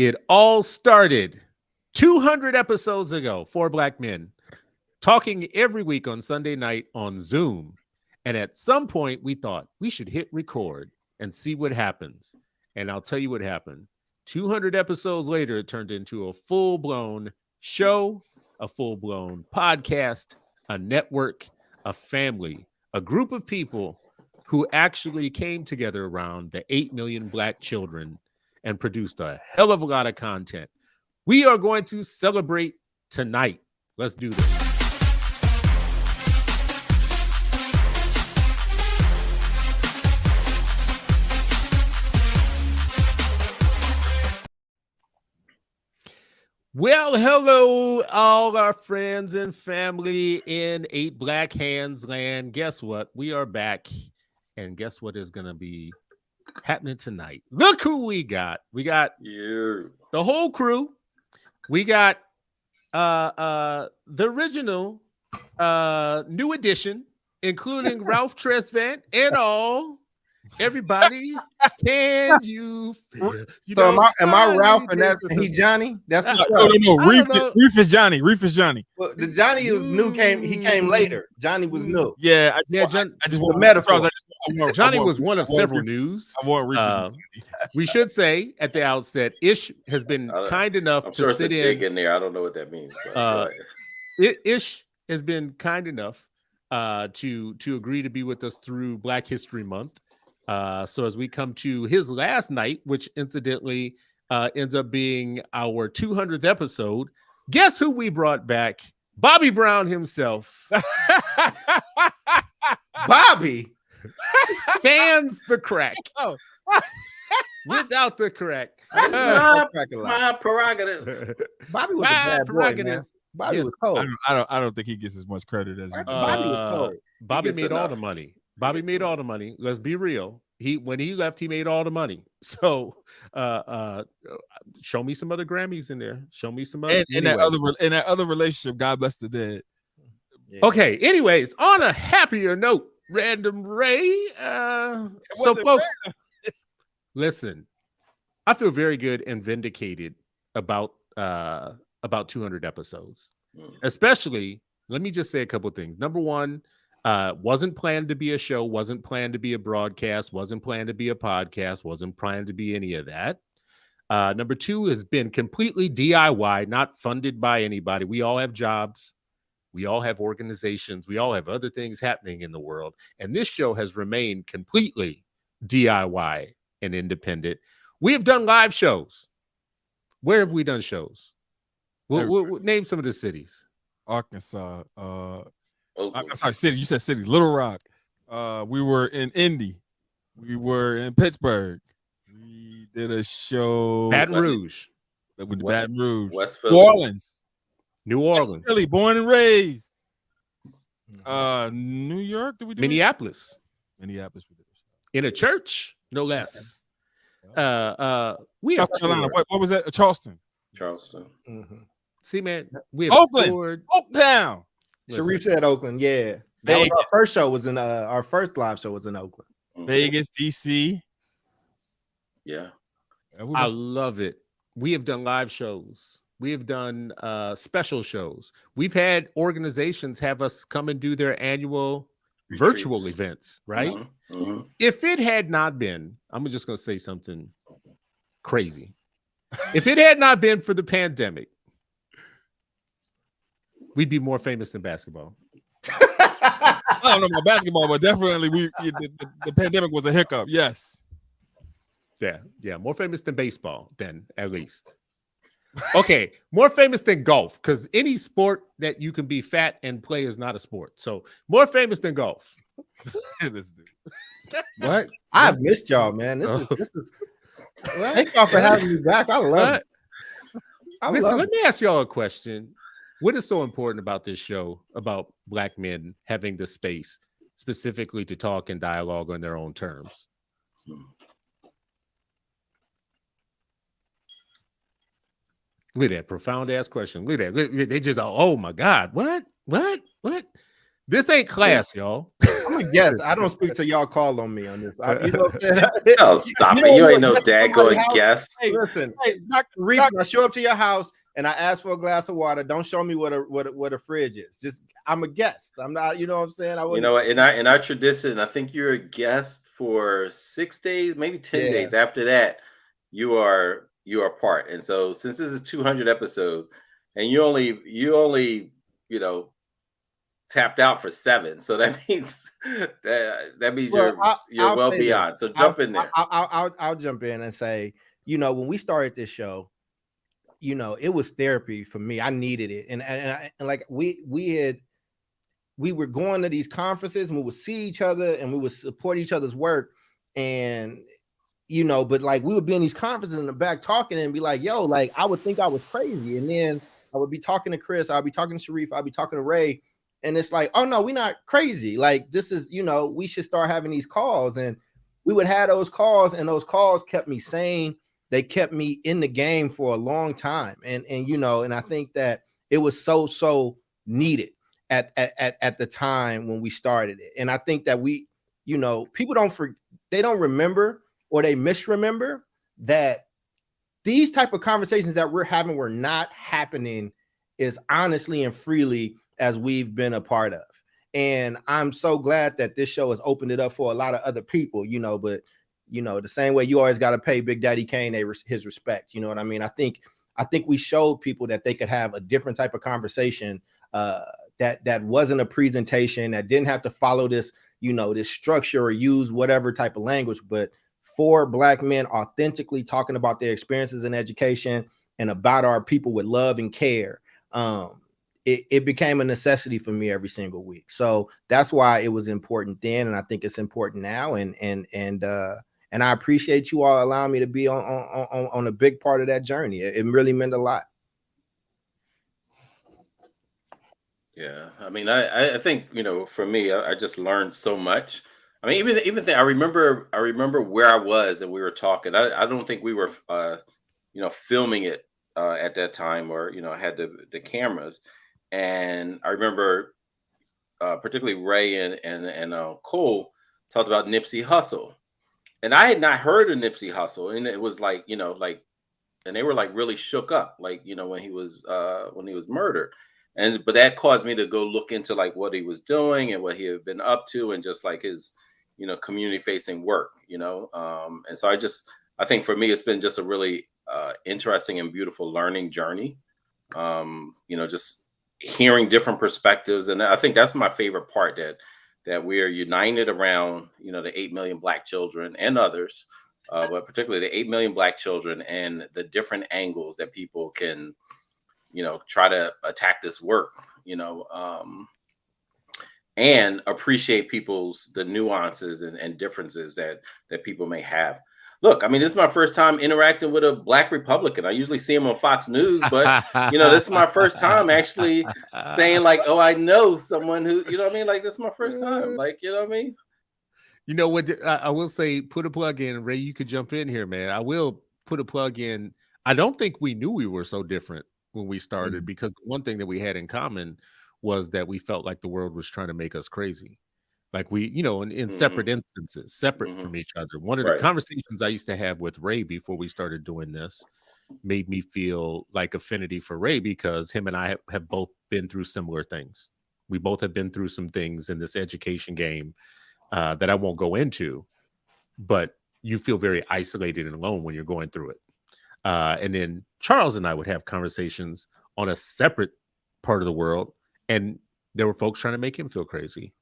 It all started 200 episodes ago, 4 Black men talking every week on Sunday night on Zoom. And at some point, we thought we should hit record and see what happens. And I'll tell you what happened. 200 episodes later, it turned into a full-blown show, a full-blown podcast, a network, a family, a group of people who actually came together around the 8 million Black children and produced a hell of a lot of content. We are going to celebrate tonight. Let's do this. Well, hello, all our friends and family in 8 Black Hands land. Guess what? We are back. And guess what is going to be happening tonight? Look who we got. We got the whole crew. We got the original new edition, including Ralph Tresvant and all. Everybody, can you feel? So am I Ralph and that's he Johnny? That's what's no. Reef is Johnny. Well, the Johnny is new. He came later. Johnny was new. Yeah, I just want the metaphor. Johnny was one of several news. I want Reef. We should say at the outset, Ish has been kind enough to sit in there. I don't know what that means. Ish has been kind enough to agree to be with us through Black History Month. So as we come to his last night, which incidentally ends up being our 200th episode, guess who we brought back? Bobby Brown himself. Bobby fans the crack. Oh. Without the crack. That's my prerogative. Bobby was a bad boy, man. Bobby was cold. I don't think he gets as much credit as Bobby was cold. Bobby made all the money. Bobby made all the money. Let's be real. When he left, he made all the money. So show me some other Grammys in there. Show me some other in that other relationship, God bless the dead. Yeah. Okay, anyways, on a happier note, Random Ray. So folks, listen, I feel very good and vindicated about 200 episodes. Especially, let me just say a couple of things. Number one, wasn't planned to be a show, wasn't planned to be a broadcast, wasn't planned to be a podcast, wasn't planned to be any of that. Number two has been completely DIY, not funded by anybody. We all have jobs. We all have organizations. We all have other things happening in the world. And this show has remained completely DIY and independent. We have done live shows. Where have we done shows? We'll name some of the cities. Arkansas, I'm sorry, cities. You said cities. Little Rock. We were in Indy. We were in Pittsburgh. We did a show. Baton Rouge. Baton Rouge. West Philly. New Orleans. Philly, born and raised. New York. Did we do Minneapolis. Minneapolis. We did in a church, no less. We South Carolina. What was that? Charleston. Mm-hmm. See, man, we have Oakland. Oaktown. Sharif said Oakland, yeah. That was our first show was in our first live show was in Oakland. Vegas, DC. Yeah. I love it. We have done live shows. We have done special shows. We've had organizations have us come and do their annual virtual events, right? Mm-hmm. If it had not been, I'm just going to say something crazy. If it had not been for the pandemic, we'd be more famous than basketball. I don't know about basketball, but definitely the pandemic was a hiccup. Yes. Yeah. More famous than baseball, then at least. Okay, more famous than golf, because any sport that you can be fat and play is not a sport. So more famous than golf. What? I've missed y'all, man. This is. Thank y'all for having me back. I love it. Listen, let me ask y'all a question. What is so important about this show, about Black men having the space specifically to talk and dialogue on their own terms? Look at that profound ass question. Look at that. They just, oh my God, what? This ain't class, y'all. I'm a guest. I don't speak till y'all call on me on this. You know what I'm saying? Oh, stop it. You ain't no daggone guest. Hey, listen, Dr. Reese, when I show up to your house and I ask for a glass of water, don't show me what a fridge is. Just I'm a guest. I'm not, you know what I'm saying? You know what? In our tradition, I think you're a guest for 6 days, maybe 10 days. After that, you are part. And so since this is 200 episodes, and you only tapped out for 7, so that means you're well beyond. So jump in there. I'll jump in and say, when we started this show, it was therapy for me. I needed it, and like we were going to these conferences and we would see each other and we would support each other's work, and but like we would be in these conferences in the back talking and be like, yo, like I would think I was crazy, and then I would be talking to Chris, I'll be talking to Sharif, I'll be talking to Ray. And it's like, oh no, we're not crazy. Like this is, we should start having these calls. And we would have those calls, and those calls kept me sane. They kept me in the game for a long time. And I think that it was so needed at the time when we started it. And I think that people they don't remember, or they misremember that these type of conversations that we're having were not happening as honestly and freely as we've been a part of. And I'm so glad that this show has opened it up for a lot of other people, but the same way you always got to pay Big Daddy Kane his respect. You know what I mean? I think we showed people that they could have a different type of conversation that wasn't a presentation, that didn't have to follow this, this structure or use whatever type of language, but 4 Black men authentically talking about their experiences in education and about our people with love and care. It became a necessity for me every single week. So that's why it was important then, and I think it's important now. And I appreciate you all allowing me to be on a big part of that journey. It really meant a lot. Yeah, I mean, I think for me, I just learned so much. I mean, even I remember where I was and we were talking. I don't think we were filming it at that time, or had the cameras. And I remember particularly Ray and Cole talked about Nipsey Hussle, and I had not heard of Nipsey Hussle, and it was like and they were like really shook up, like when he was murdered, but that caused me to go look into like what he was doing and what he had been up to, and just like his community facing work, and so I think for me it's been just a really interesting and beautiful learning journey, just hearing different perspectives. And I think that's my favorite part, that we are united around, the 8 million Black children and others, but particularly the 8 million Black children, and the different angles that people can, try to attack this work, and appreciate the nuances and differences that people may have. Look, I mean, this is my first time interacting with a Black Republican. I usually see him on Fox News, but this is my first time actually saying like, oh, I know someone who, what I mean? Like, this is my first time. Like, you know what I mean? You know what? I will say, put a plug in. Ray, you could jump in here, man. I will put a plug in. I don't think we knew we were so different when we started, because one thing that we had in common was that we felt like the world was trying to make us crazy. Like we, in separate instances, separate from each other. One of the conversations I used to have with Ray before we started doing this made me feel like affinity for Ray, because him and I have both been through similar things. We both have been through some things in this education game that I won't go into, but you feel very isolated and alone when you're going through it. And then Charles and I would have conversations on a separate part of the world, and there were folks trying to make him feel crazy.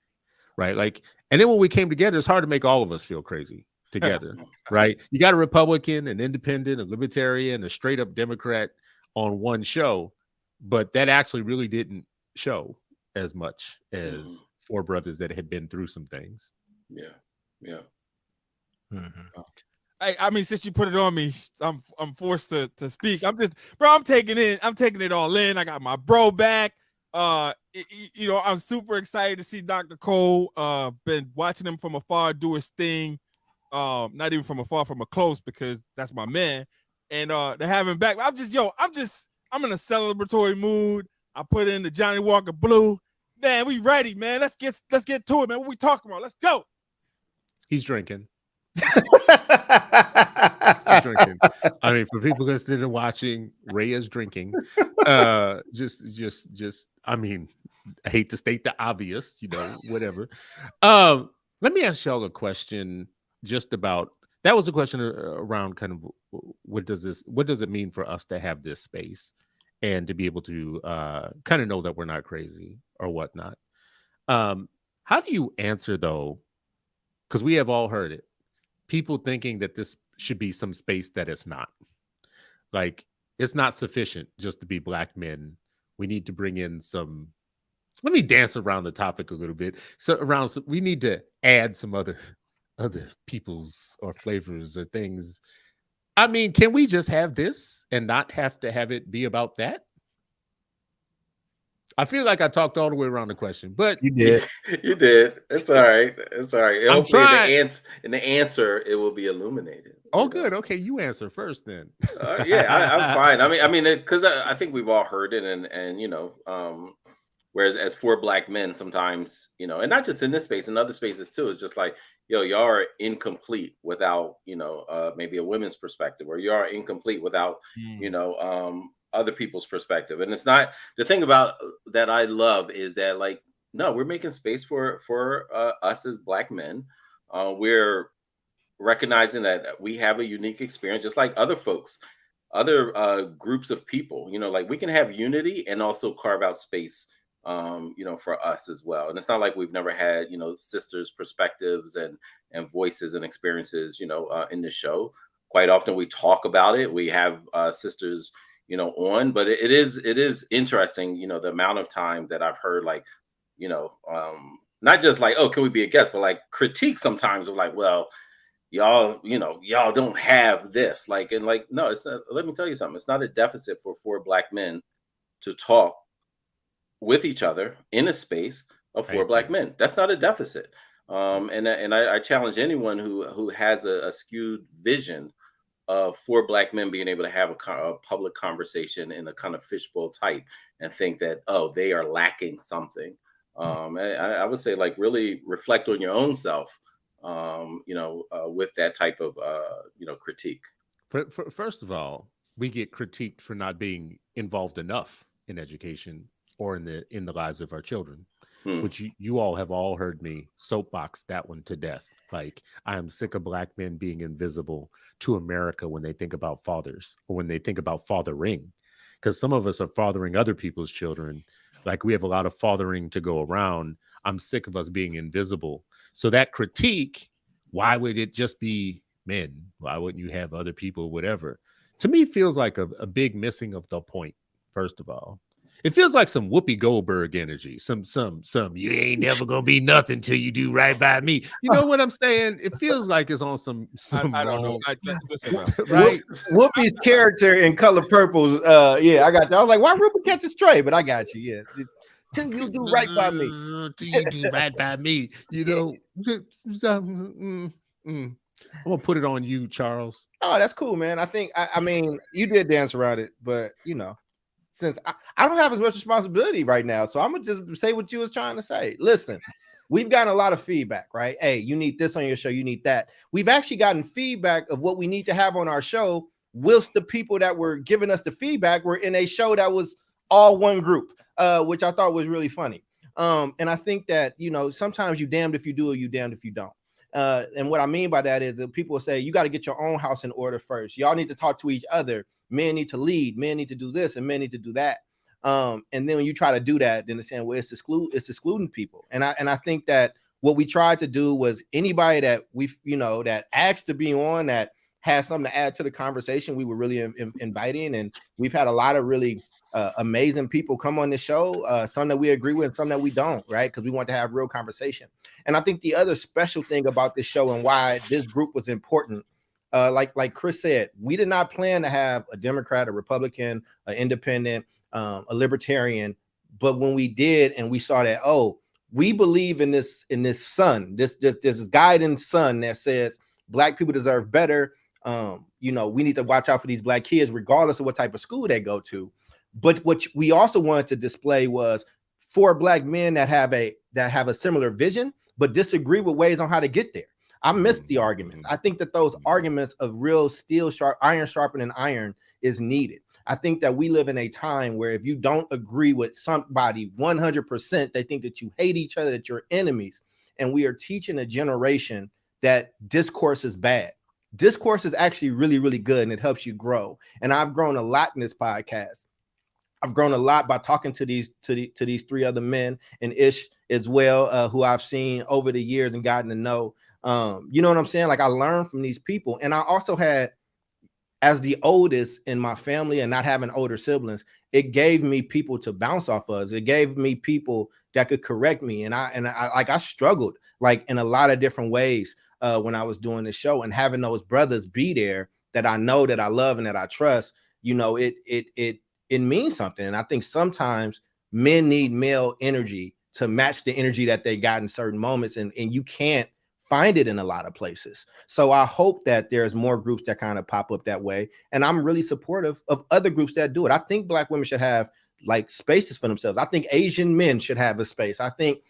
Right. Like, and then when we came together, it's hard to make all of us feel crazy together. Right. You got a Republican, an independent, a libertarian, a straight up Democrat on one show, but that actually really didn't show as much as 4 brothers that had been through some things. Yeah. Yeah. I mean, since you put it on me, I'm forced to speak. I'm taking it all in. I got my bro back. I'm super excited to see Dr. Cole. Been watching him from afar do his thing. Not even from afar, from a close, because that's my man. And to have him back, I'm in a celebratory mood. I put in the Johnny Walker Blue. Man, we ready, man. Let's get to it, man. What we talking about? Let's go. He's drinking. He's drinking. I mean, for people listening and watching, Ray is drinking. Just. I mean, I hate to state the obvious, whatever. Let me ask y'all a question. Just about that was a question around kind of what does it mean for us to have this space and to be able to kind of know that we're not crazy or whatnot. How do you answer though? Because we have all heard it. People thinking that this should be some space that it's not. Like, it's not sufficient just to be Black men. We need to bring in some. Let me dance around the topic a little bit. We need to add some other peoples or flavors or things. I mean, can we just have this and not have to have it be about that? I feel like I talked all the way around the question, but you did. You did. It's all right. It's all right. I'm trying. In the answer, it will be illuminated. Oh, good. Okay, you answer first then. Yeah, I'm fine. I mean, because I think we've all heard it, and whereas as for Black men, sometimes and not just in this space, in other spaces too, it's just like, y'all are incomplete without maybe a women's perspective, or you are incomplete without other people's perspective. And it's not, the thing about that I love is that, like, no, we're making space for us as Black men. We're recognizing that we have a unique experience, just like other folks, other groups of people. Like, we can have unity and also carve out space for us as well. And it's not like we've never had sisters' perspectives and voices and experiences in the show. Quite often we talk about it. We have sisters on, but it is interesting, the amount of time that I've heard, like, not just like, oh, can we be a guest, but like critique sometimes of like, well, y'all don't have this, like, and like, no, it's not. Let me tell you something. It's not a deficit for 4 Black men to talk with each other in a space of 4 Black men. That's not a deficit. And I challenge anyone who has a skewed vision of 4 Black men being able to have a public conversation in a kind of fishbowl type and think that, oh, they are lacking something. I would say, like, really reflect on your own self, with that type of, critique. First of all, we get critiqued for not being involved enough in education or in the lives of our children. Which you all have all heard me soapbox that one to death. Like, I am sick of Black men being invisible to America when they think about fathers or when they think about fathering, because some of us are fathering other people's children. Like, we have a lot of fathering to go around. I'm sick of us being invisible. So that critique, why would it just be men? Why wouldn't you have other people, whatever? To me, feels like a big missing of the point, first of all. It feels like some Whoopi Goldberg energy. Some, you ain't never gonna be nothing till you do right by me. You know what I'm saying? It feels like it's on some I don't know. Right? Whoopi's character in Color Purple's, yeah, I got you. I was like, why Whoopi catch a stray? But I got you, yeah. Till you do right by me. Till you do right by me. I'm gonna put it on you, Charles. Oh, that's cool, man. I think I mean, you did dance around it, but since I don't have as much responsibility right now, so I'm gonna just say what you was trying to say. Listen, we've gotten a lot of feedback, right? Hey, you need this on your show, you need that. We've actually gotten feedback of what we need to have on our show, whilst the people that were giving us the feedback were in a show that was all one group, which I thought was really funny. And I think that sometimes you damned if you do or you damned if you don't. And what I mean by that is that people say you got to get your own house in order first. Y'all need to talk to each other. Men need to lead, men need to do this, and men need to do that. And then when you try to do that, then they're saying, well, it's excluding people. And I think that what we tried to do was anybody that that asked to be on, that has something to add to the conversation, we were really inviting. And we've had a lot of really amazing people come on the show, some that we agree with, some that we don't, right? Because we want to have real conversation. And I think the other special thing about this show and why this group was important, like Chris said, we did not plan to have a Democrat, a Republican, an independent, a libertarian. But when we did, and we saw that, oh, we believe in this sun, this guiding sun that says Black people deserve better. We need to watch out for these Black kids, regardless of what type of school they go to. But what we also wanted to display was four black men that have a similar vision, but disagree with ways on how to get there. I miss the arguments. I think that those arguments of real iron sharpening iron is needed. I think that we live in a time where if you don't agree with somebody 100%, they think that you hate each other, that you're enemies. And we are teaching a generation that discourse is bad. Discourse is actually really, really good, and it helps you grow. And I've grown a lot in this podcast. I've grown a lot by talking to these three other men, and Ish as well, who I've seen over the years and gotten to know. You know what I'm saying? Like, I learned from these people. And I also had, as the oldest in my family and not having older siblings, it gave me people to bounce off of. It gave me people that could correct me. And I struggled like in a lot of different ways when I was doing the show, and having those brothers be there that I know, that I love, and that I trust, you know, it means something. And I think sometimes men need male energy to match the energy that they got in certain moments. And you can't find it in a lot of places. So I hope that there's more groups that kind of pop up that way. And I'm really supportive of other groups that do it. I think black women should have like spaces for themselves. I think Asian men should have a space. I think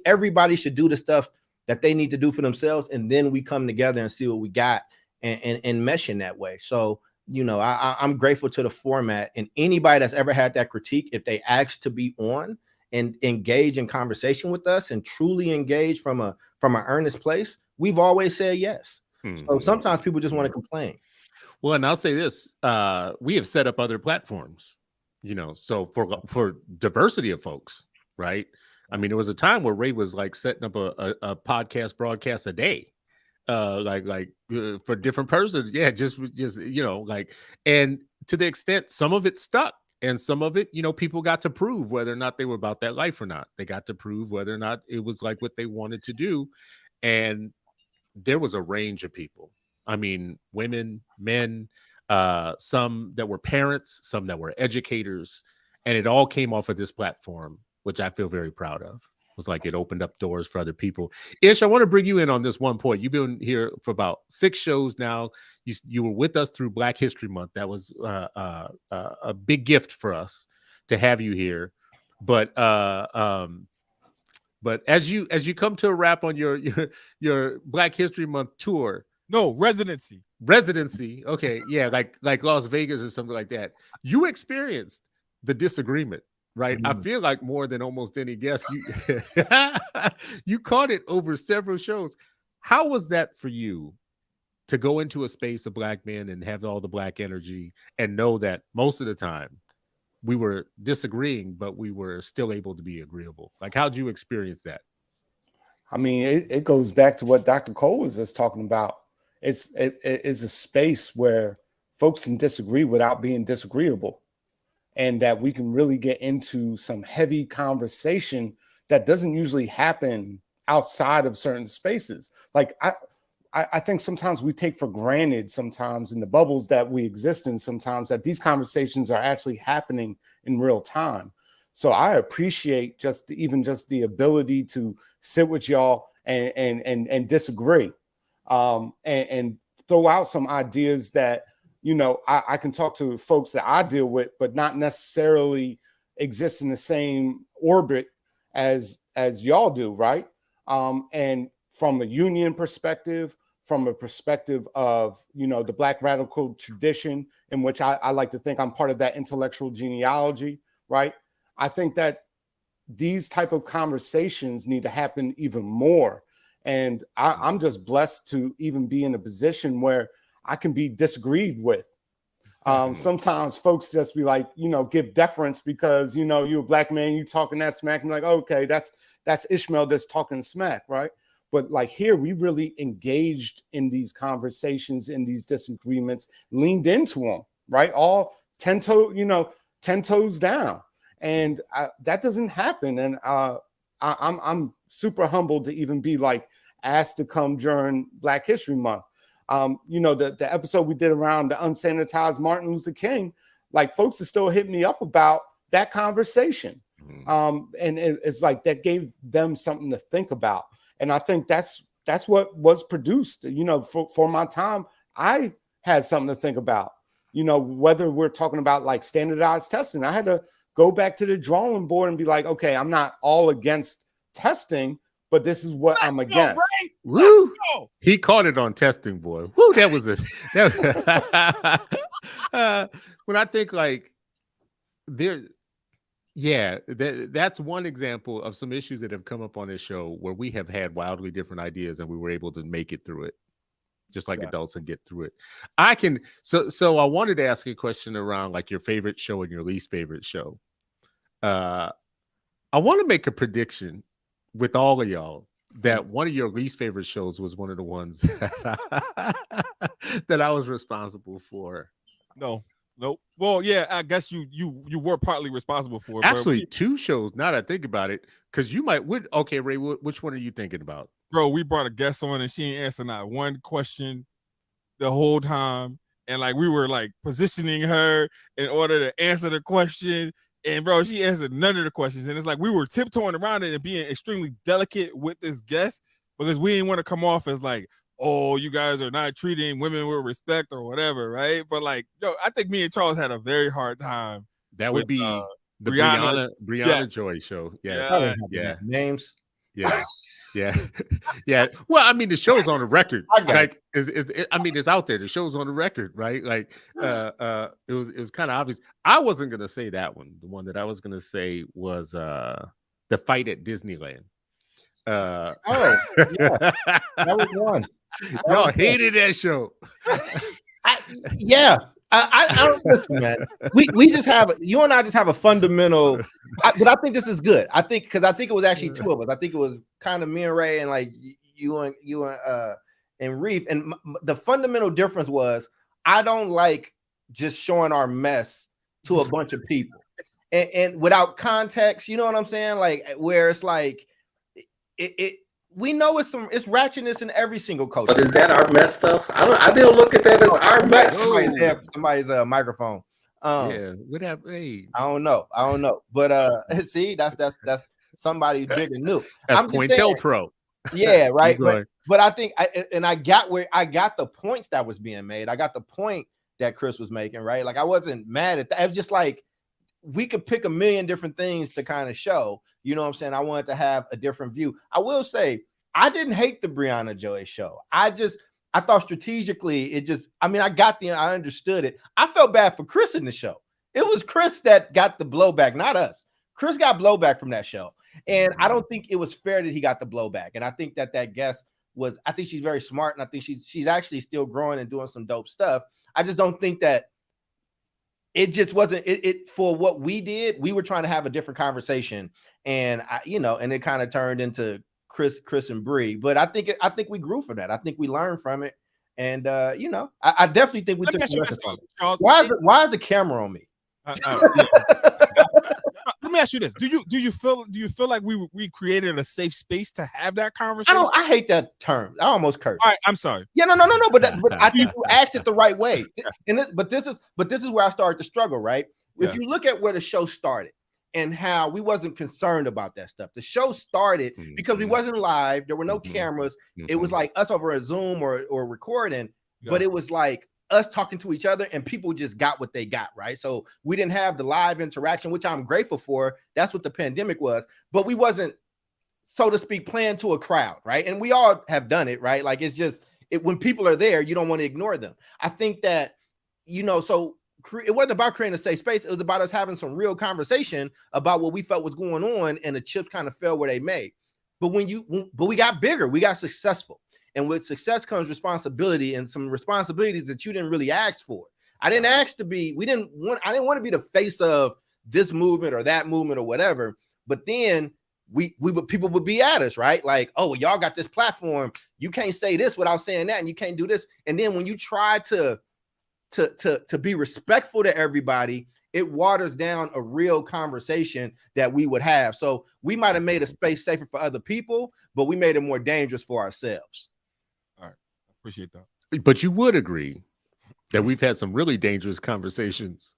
everybody should do the stuff that they need to do for themselves. And then we come together and see what we got and mesh in that way. So, you know, I'm grateful to the format, and anybody that's ever had that critique, if they ask to be on and engage in conversation with us and truly engage from an earnest place, we've always said yes. So sometimes people just want to complain. Well, and I'll say this, we have set up other platforms, you know, so for diversity of folks, right? I mean, there was a time where Ray was like setting up a podcast broadcast a day, for different persons. Yeah, just you know, like, and to the extent some of it stuck. And some of it, you know, people got to prove whether or not they were about that life or not. They got to prove whether or not it was like what they wanted to do. And there was a range of people. I mean, women, men, some that were parents, some that were educators. And it all came off of this platform, which I feel very proud of. It was like it opened up doors for other people. Ish, I want to bring you in on this one point. You've been here for about 6 shows now. You were with us through Black History Month. That was a big gift for us to have you here. But as you come to a wrap on your Black History Month tour. No, residency. Okay, yeah, like Las Vegas or something like that. You experienced the disagreement. Right. I feel like more than almost any guest, you caught it over several shows. How was that for you to go into a space of black men and have all the black energy and know that most of the time we were disagreeing, but we were still able to be agreeable? Like, how'd you experience that? I mean, it goes back to what Dr. Cole was just talking about. It's a space where folks can disagree without being disagreeable. And that we can really get into some heavy conversation that doesn't usually happen outside of certain spaces. Like I think sometimes we take for granted sometimes in the bubbles that we exist in sometimes that these conversations are actually happening in real time. So I appreciate just the ability to sit with y'all and disagree and throw out some ideas that, you know, I can talk to folks that I deal with, but not necessarily exist in the same orbit as y'all do, right? And from a union perspective, from a perspective of, you know, the Black radical tradition, in which I like to think I'm part of that intellectual genealogy, right? I think that these type of conversations need to happen even more. And I'm just blessed to even be in a position where I can be disagreed with. Sometimes folks just be like, you know, give deference because, you know, you're a black man, you talking that smack. I'm like, okay, that's Ishmael that's talking smack, right? But like here, we really engaged in these conversations, in these disagreements, leaned into them, right? All 10 toes down. And that doesn't happen. And I'm super humbled to even be like asked to come during Black History Month. You know, the episode we did around the unsanitized Martin Luther King, like folks are still hitting me up about that conversation. And it's like that gave them something to think about. And I think that's what was produced. You know, for my time, I had something to think about. You know, whether we're talking about like standardized testing, I had to go back to the drawing board and be like, okay, I'm not all against testing, but this is what I'm against. Woo! He caught it on testing, boy. Woo! That was when I think like there, yeah, that's one example of some issues that have come up on this show where we have had wildly different ideas and we were able to make it through it, just like adults, and get through it. So I wanted to ask you a question around like your favorite show and your least favorite show. I want to make a prediction with all of y'all that one of your least favorite shows was one of the ones that I was responsible for. No. Nope. Well, yeah, I guess you were partly responsible for it. Actually, two shows. Now that I think about it, because you might would. Okay, Ray, which one are you thinking about? Bro, we brought a guest on and she ain't answered not one question the whole time, and like we were like positioning her in order to answer the question, and bro, she answered none of the questions, and it's like we were tiptoeing around it and being extremely delicate with this guest because we didn't want to come off as like, oh, you guys are not treating women with respect or whatever, right? But like, yo, I think me and Charles had a very hard time. That would be the Brianna yes. Joy show. Yeah. Names. Yeah. Well, I mean, the show's on the record. Like, it's out there. The show's on the record, right? Like, it was kind of obvious. I wasn't gonna say that one. The one that I was gonna say was the fight at Disneyland. Yeah, that was one. Y'all hated that show. I don't listen, man. We just have, you and I just have a fundamental, but I think this is good. I think it was actually two of us. I think it was kind of me and Ray and like you and Reef. And the fundamental difference was I don't like just showing our mess to a bunch of people and without context. You know what I'm saying? Like where it's like we know it's ratchetness in every single culture. But is that our mess stuff? I didn't look at that as our mess. Somebody's microphone. What happened? Hey. I don't know. But see, that's somebody big and new. That's Pointel Pro. Yeah, right. But I think I got the points that was being made. I got the point that Chris was making, right? Like I wasn't mad at that. It was just like we could pick a million different things to kind of show. You know what I'm saying? I wanted to have a different view. I will say, I didn't hate the Brianna Joy show. I thought strategically, I understood it. I felt bad for Chris in the show. It was Chris that got the blowback, not us. Chris got blowback from that show. And I don't think it was fair that he got the blowback. And I think that guest I think she's very smart. And I think she's actually still growing and doing some dope stuff. I just don't think that it just wasn't it for what we did. We were trying to have a different conversation, and and it kind of turned into Chris and Bree. But I think we grew from that. I think we learned from it, and I definitely think we took. Why is the camera on me? Let me ask you this: Do you feel like we created a safe space to have that conversation? I hate that term. I almost cursed. All right, I'm sorry. Yeah, no. But I think you asked it the right way. But this is where I started to struggle. Right? Yeah. If you look at where the show started and how we wasn't concerned about that stuff. The show started because we wasn't live. There were no cameras. It was like us over a Zoom or recording. Yeah. But it was like us talking to each other, and people just got what they got, right? So we didn't have the live interaction, which I'm grateful for. That's what the pandemic was. But we wasn't, so to speak, playing to a crowd, right? And we all have done it, right? Like it's just, when people are there, you don't want to ignore them. I think that, so it wasn't about creating a safe space. It was about us having some real conversation about what we felt was going on, and the chips kind of fell where they may. But but we got bigger, we got successful. And with success comes responsibility, and some responsibilities that you didn't really ask for. I didn't ask to be, I didn't want to be the face of this movement or that movement or whatever. But then people would be at us, right? Like, oh, y'all got this platform. You can't say this without saying that, and you can't do this. And then when you try to be respectful to everybody, it waters down a real conversation that we would have. So we might have made a space safer for other people, but we made it more dangerous for ourselves. Appreciate that. But you would agree that we've had some really dangerous conversations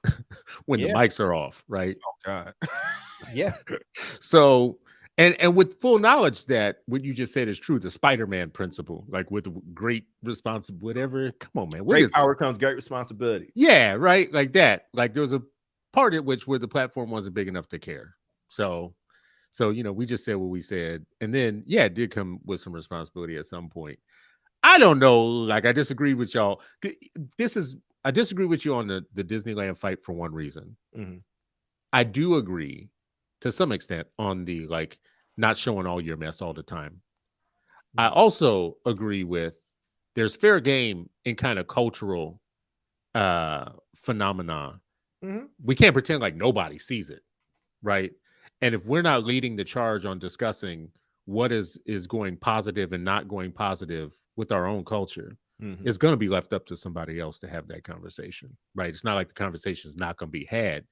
when the mics are off, right? Oh God. Yeah. So, and with full knowledge that what you just said is true, the Spider-Man principle, like with great responsibility, whatever. Come on, man. Great power comes great responsibility. Yeah, right. Like that. Like there was a part of which where the platform wasn't big enough to care. So we just said what we said, and then it did come with some responsibility at some point. I don't know. Like, I disagree with y'all. I disagree with you on the Disneyland fight for one reason. Mm-hmm. I do agree to some extent on the like not showing all your mess all the time. Mm-hmm. I also agree with there's fair game in kind of cultural phenomena. Mm-hmm. We can't pretend like nobody sees it, right? And if we're not leading the charge on discussing what is going positive and not going positive with our own culture, mm-hmm. it's going to be left up to somebody else to have that conversation, right? It's not like the conversation is not going to be had.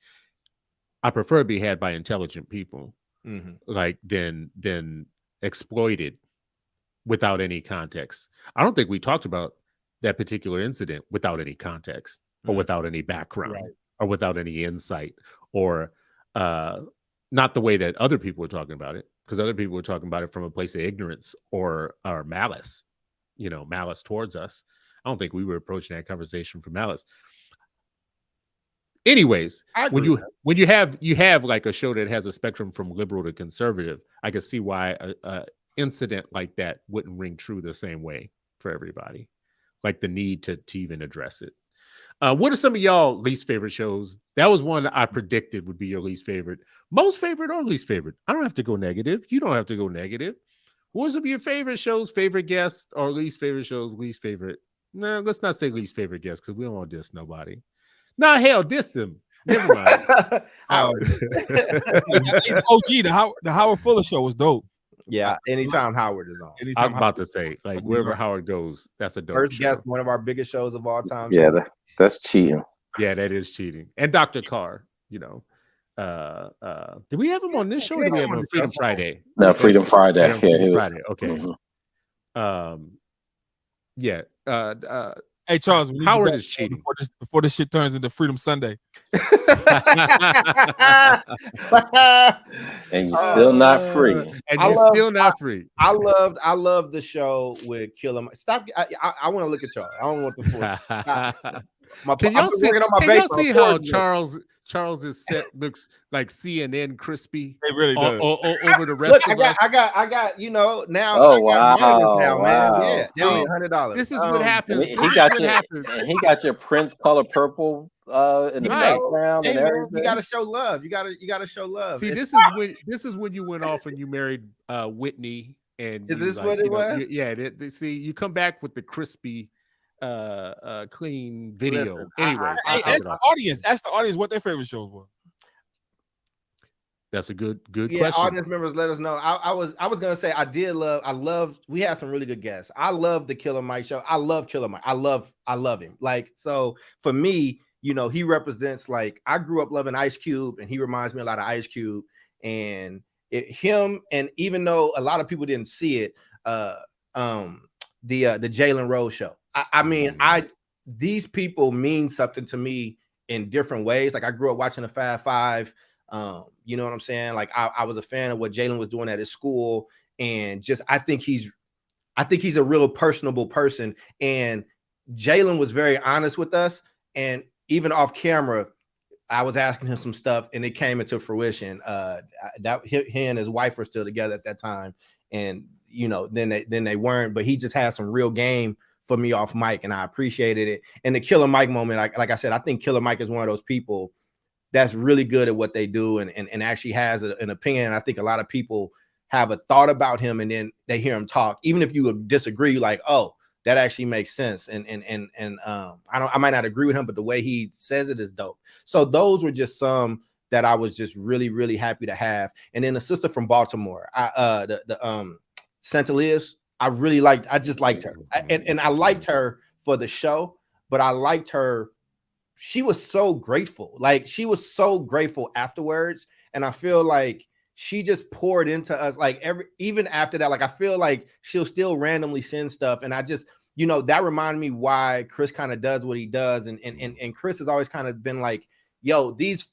I prefer it be had by intelligent people, mm-hmm. like than exploited without any context. I don't think we talked about that particular incident without any context or without any background, right. or without any insight, or not the way that other people were talking about it, because other people were talking about it from a place of ignorance or malice, malice towards us. I don't think we were approaching that conversation from malice. Anyways, when you have like a show that has a spectrum from liberal to conservative, I can see why a incident like that wouldn't ring true the same way for everybody, like the need to even address it. What are some of y'all least favorite shows? That was one I predicted would be your least favorite. Most favorite or least favorite? I don't have to go negative. You don't have to go negative. What are some of your favorite shows, favorite guests, or least favorite shows, least favorite? No, let's not say least favorite guests because we don't want to diss nobody. Nah, hell, diss him. Never mind. Howard. The OG, the Howard Fuller show was dope. Yeah, anytime Howard is on. I was about to say, like, wherever Howard goes, that's a dope First show. guest, one of our biggest shows of all time. Yeah, that's cheating. Yeah, that is cheating. And Dr. Carr, did we have him on this show? Or did we have him on Freedom Friday? No, Freedom Friday. Freedom Friday. Okay. Mm-hmm. Hey, Charles, Howard is cheating before this shit turns into Freedom Sunday. And you're still not free. And you're still not free. I love the show with Killer Mike. Stop. I want to look at y'all. I don't want the Can y'all see how Charles's set looks like CNN crispy? It really does. Over the rest of us. I got now. Oh, wow. Man. Yeah, $100. This is what happens. He got your Prince color purple in the background and everything. You gotta show love. You gotta show love. See, this is when you went off and you married Whitney. And is this what it was? See, you come back with the crispy clean video. Anyway, ask the audience what their favorite shows were. That's a good question. Audience members, let us know. I was gonna say I love. We had some really good guests. I love the Killer Mike show. I love Killer Mike. I love him. Like, so for me, he represents, like, I grew up loving Ice Cube, and he reminds me a lot of Ice Cube. And him, and even though a lot of people didn't see it, the Jalen Rose show. I mean, these people mean something to me in different ways. Like, I grew up watching the Fab Five. You know what I'm saying? Like, I was a fan of what Jalen was doing at his school, and just I think he's a real personable person. And Jalen was very honest with us, and even off camera, I was asking him some stuff, and it came into fruition. That he and his wife were still together at that time, and then they weren't. But he just had some real game for me off mic, and I appreciated it. And the Killer Mike moment, like I said, I think Killer Mike is one of those people that's really good at what they do, and actually has an opinion. And I think a lot of people have a thought about him, and then they hear him talk, even if you disagree, like, oh, that actually makes sense. And I might not agree with him, but the way he says it is dope. So those were just some that I was just really, really happy to have. And then the sister from Baltimore, Santa Liz, I just liked her. And I liked her for the show, but I liked her. She was so grateful. Like, she was so grateful afterwards. And I feel like she just poured into us, like, even after that. Like, I feel like she'll still randomly send stuff. And I just, that reminded me why Chris kind of does what he does. And Chris has always kind of been like, yo, these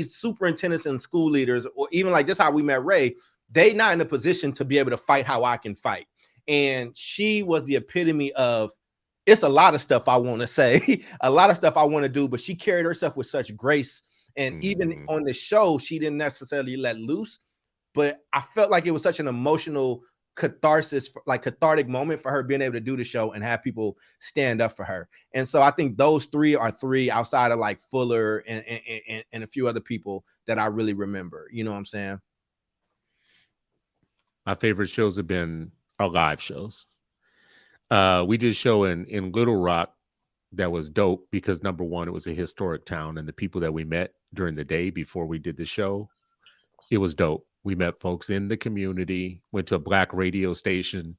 superintendents and school leaders, or even like just how we met Ray, they not in a position to be able to fight how I can fight. And she was the epitome of, it's a lot of stuff I want to say, a lot of stuff I want to do, but she carried herself with such grace And even on the show, she didn't necessarily let loose, but I felt like it was such an emotional catharsis, like cathartic moment for her being able to do the show and have people stand up for her. And so I think those three are three outside of like Fuller and a few other people that I really remember. You know what I'm saying? My favorite shows have been our live shows. We did a show in Little Rock that was dope because number one, it was a historic town, and the people that we met during the day before we did the show, it was dope. We met folks in the community, went to a Black radio station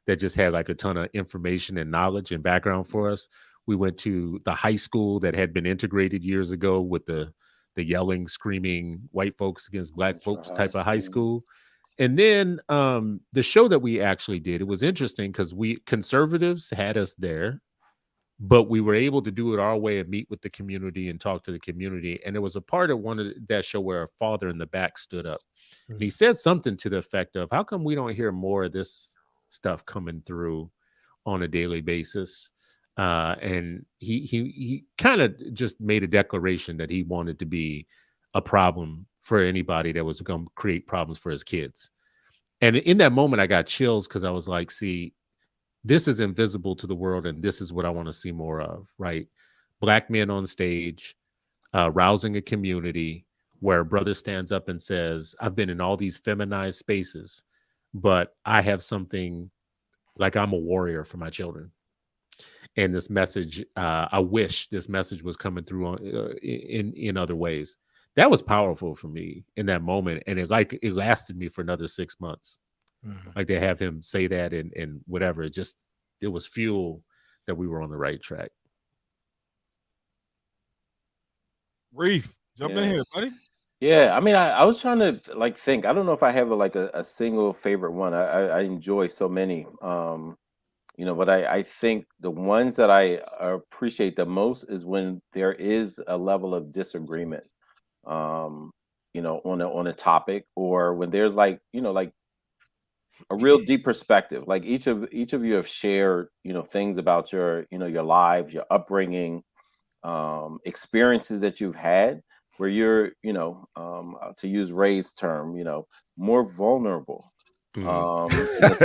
that just had like a ton of information and knowledge and background for us. We went to the high school that had been integrated years ago with the yelling, screaming white folks against Black folks type of high school. And then the show that we actually did, it was interesting because we conservatives had us there, but we were able to do it our way and meet with the community and talk to the community. And there was a part of that show where a father in the back stood up. And he said something to the effect of, how come we don't hear more of this stuff coming through on a daily basis? And he kind of just made a declaration that he wanted to be a problem for anybody that was going to create problems for his kids. And in that moment, I got chills because I was like, see, this is invisible to the world, and this is what I want to see more of, right? Black men on stage, rousing a community where a brother stands up and says, I've been in all these feminized spaces, but I have something like I'm a warrior for my children. And this message, I wish this message was coming through in other ways. That was powerful for me in that moment. And it lasted me for another 6 months. Mm-hmm. Like they have him say that and whatever. It was fuel that we were on the right track. Reef, jump in here, buddy. Yeah, I mean, I was trying to like think. I don't know if I have a single favorite one. I enjoy so many, but I think the ones that I appreciate the most is when there is a level of disagreement, on a topic, or when there's like a real deep perspective. Like each of you have shared, things about your lives, your upbringing, experiences that you've had, where you're, to use Ray's term, more vulnerable in this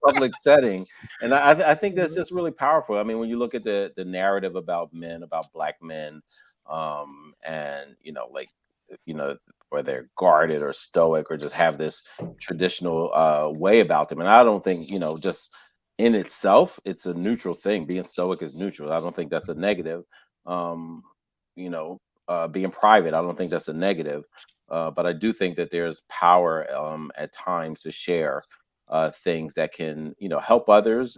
public setting. And I think that's just really powerful. I mean, when you look at the narrative about men, about Black men, and where they're guarded or stoic or just have this traditional way about them. And I don't think, just in itself, it's a neutral thing. Being stoic is neutral. I don't think that's a negative. Being private, I don't think that's a negative. But I do think that there's power at times to share things that can, help others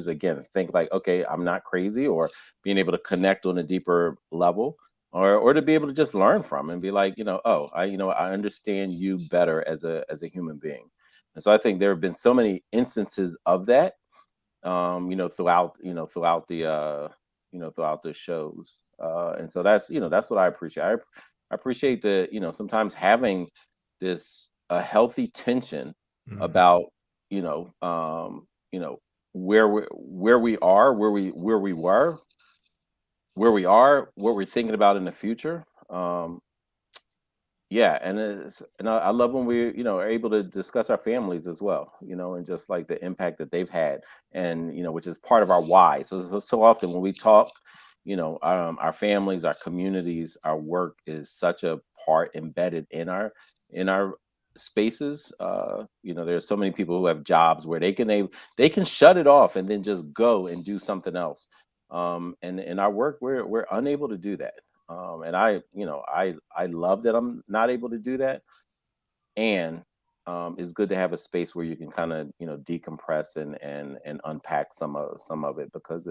again, think like, okay, I'm not crazy, or being able to connect on a deeper level, or to be able to just learn from and be like, I understand you better as a human being. And so I think there have been so many instances of that, throughout the shows. And so that's what I appreciate. I appreciate the, sometimes having this healthy tension about, where we are, where we were, where we are, what we're thinking about in the future. And I love when we, are able to discuss our families as well, and just like the impact that they've had, and which is part of our why. So often when we talk, our families, our communities, our work is such a part embedded in our spaces. There's so many people who have jobs where they can shut it off and then just go and do something else. And in our work, we're unable to do that. And I love that I'm not able to do that. And it's good to have a space where you can kind of, decompress and unpack some of it, because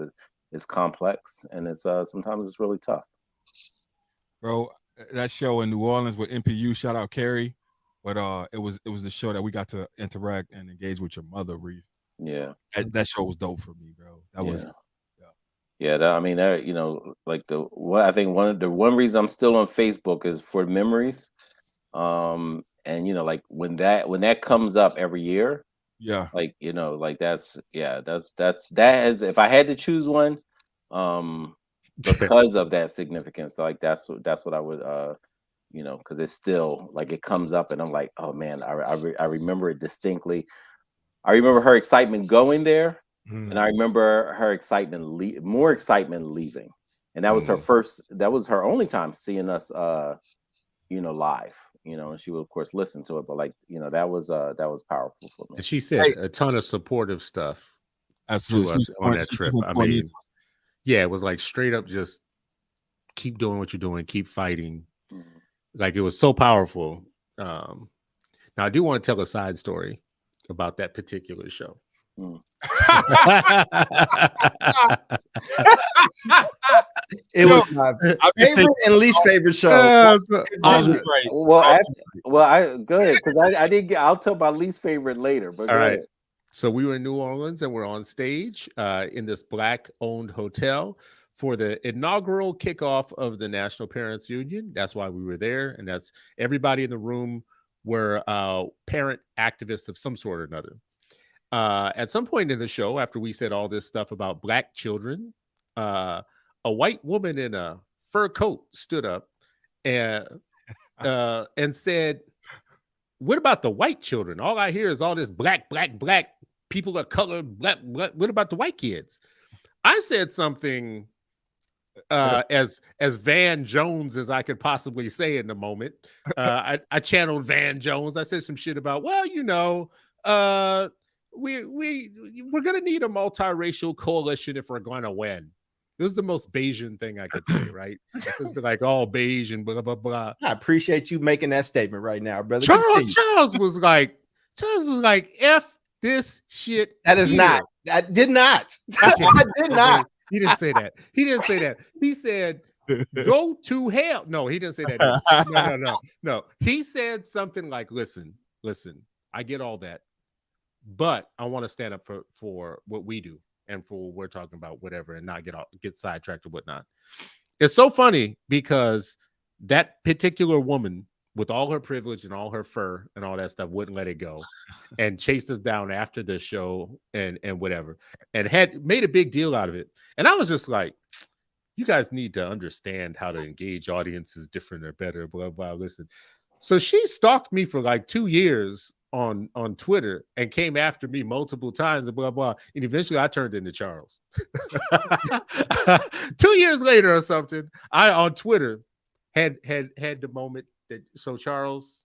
it's complex, and it's sometimes it's really tough. Bro, that show in New Orleans with NPU, shout out Carrie, but it was the show that we got to interact and engage with your mother, Reef. Yeah, that show was dope for me, bro. That was. Yeah, like I think one reason I'm still on Facebook is for memories, and like when that comes up every year, like that's if I had to choose one, because of that significance. Like that's what I would you know, because it's still like it comes up and I'm like, oh man, I remember it distinctly. I remember her excitement going there, and I remember her excitement more excitement leaving. And that was her that was her only time seeing us you know, live, you know, and she would of course listen to it, but like, you know, that was powerful for me. And she said a ton of supportive stuff Absolutely. to us on that trip. I mean, yeah, it was like straight up just keep doing what you're doing, keep fighting. Like it was so powerful. Now I do want to tell a side story about that particular show. It was my favorite and least favorite show. Well, good because I didn't get. I'll tell my least favorite later. But all right. ahead. So we were in New Orleans and we're on stage in this Black-owned hotel for the inaugural kickoff of the National Parents Union. That's why we were there, and that's everybody in the room were parent activists of some sort or another. At some point in the show, after we said all this stuff about Black children, a white woman in a fur coat stood up and said, "What about the white children? All I hear is all this black people of color. Black. What about the white kids?" I said something as Van Jones as I could possibly say in the moment. I channeled Van Jones. I said some shit about, well, you know, we're gonna need a multiracial coalition if we're gonna win. This is the most Bayesian thing I could say, right? It's like all beige and blah blah blah. I appreciate you making that statement right now, brother. Charles was like, F this shit. That is not. I did not. I did not. He didn't say that. He didn't say that. He said, "Go to hell." No, he didn't say that. No. He said something like, listen, I get all that, but I want to stand up for what we do and for what we're talking about, whatever, and not get sidetracked or whatnot." It's so funny because that particular woman, with all her privilege and all her fur and all that stuff, wouldn't let it go and chased us down after the show and whatever, and had made a big deal out of it. And I was just like, you guys need to understand how to engage audiences different or better, blah, blah, listen. So she stalked me for like 2 years on Twitter and came after me multiple times and blah, blah. And eventually I turned into Charles. 2 years later or something, I on Twitter had the moment that, so Charles,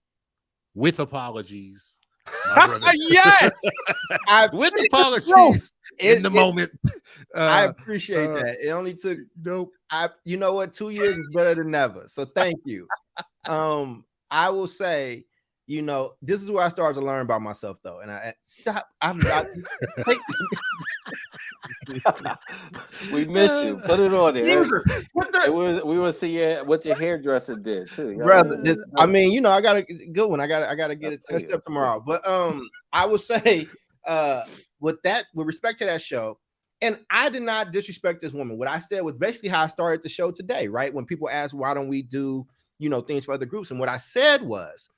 with apologies, yes, with apologies in the moment. I appreciate that. It only took you know what, 2 years is better than never. So thank you. I will say, you know, this is where I started to learn about myself, though. And we miss you. Put it on there. We will see what your hairdresser did too, brother. I mean, you know, I got a good one. I gotta get it touched up tomorrow. But I would say, with respect to that show, and I did not disrespect this woman. What I said was basically how I started the show today, right? When people ask why don't we do, you know, things for other groups, and what I said was,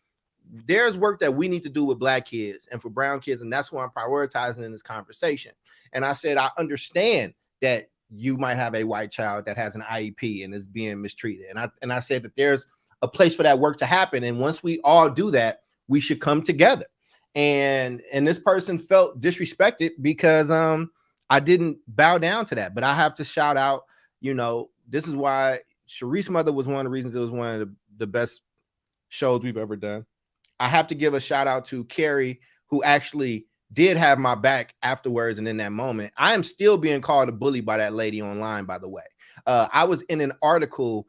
there's work that we need to do with Black kids and for brown kids, and that's what I'm prioritizing in this conversation. And I said, I understand that you might have a white child that has an IEP and is being mistreated. And I said that there's a place for that work to happen. And once we all do that, we should come together. And this person felt disrespected because I didn't bow down to that. But I have to shout out, you know, this is why Sharice's Mother was one of the reasons it was one of the best shows we've ever done. I have to give a shout out to Carrie, who actually did have my back afterwards and in that moment. I am still being called a bully by that lady online, by the way. I was in an article,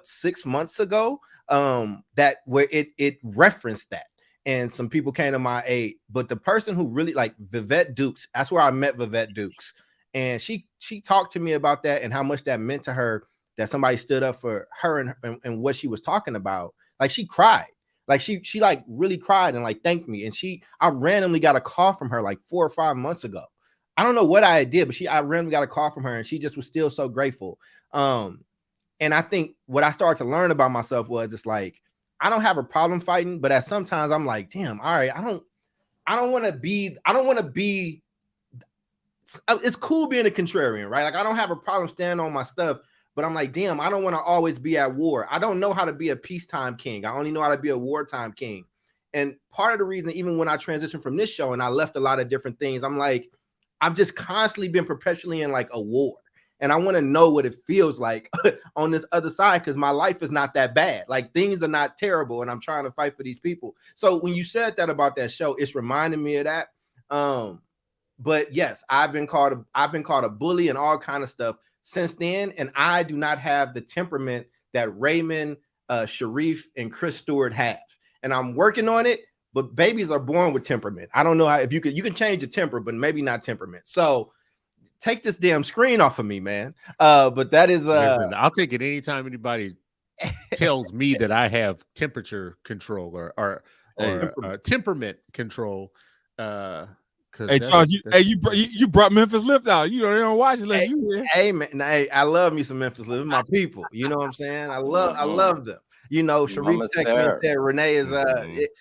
6 months ago, that where it referenced that. And some people came to my aid. But the person who really, like Vivette Dukes, that's where I met Vivette Dukes. And she talked to me about that and how much that meant to her, that somebody stood up for her and what she was talking about. Like, she cried. Like she like really cried and like thanked me. And I randomly got a call from her like 4 or 5 months ago. I don't know what I did, but I randomly got a call from her and she just was still so grateful. And I think what I started to learn about myself was, it's like, I don't have a problem fighting, but at sometimes I'm like, damn, all right, I don't want to be, it's cool being a contrarian, right? Like, I don't have a problem standing on my stuff, But I'm like, damn, I don't want to always be at war. I don't know how to be a peacetime king. I only know how to be a wartime king. And part of the reason, even when I transitioned from this show and I left a lot of different things, I'm like, I've just constantly been perpetually in like a war. And I want to know what it feels like on this other side, because my life is not that bad. Like, things are not terrible, and I'm trying to fight for these people. So when you said that about that show, it's reminding me of that. But yes, I've been called a bully and all kind of stuff since then, and I do not have the temperament that Raymond, Sharif, and Chris Stewart have, and I'm working on it. But babies are born with temperament. I don't know how, if you can change your temper, but maybe not temperament. So take this damn screen off of me, man. But that is Listen, I'll take it anytime anybody tells me that I have temperature control or temperament control. Hey Charles, you brought Memphis Lift out. You don't watch it unless you here. Hey man, hey, I love me some Memphis Lift. My people, you know what I'm saying? I love them. You know, Sharif texted me and said Renee is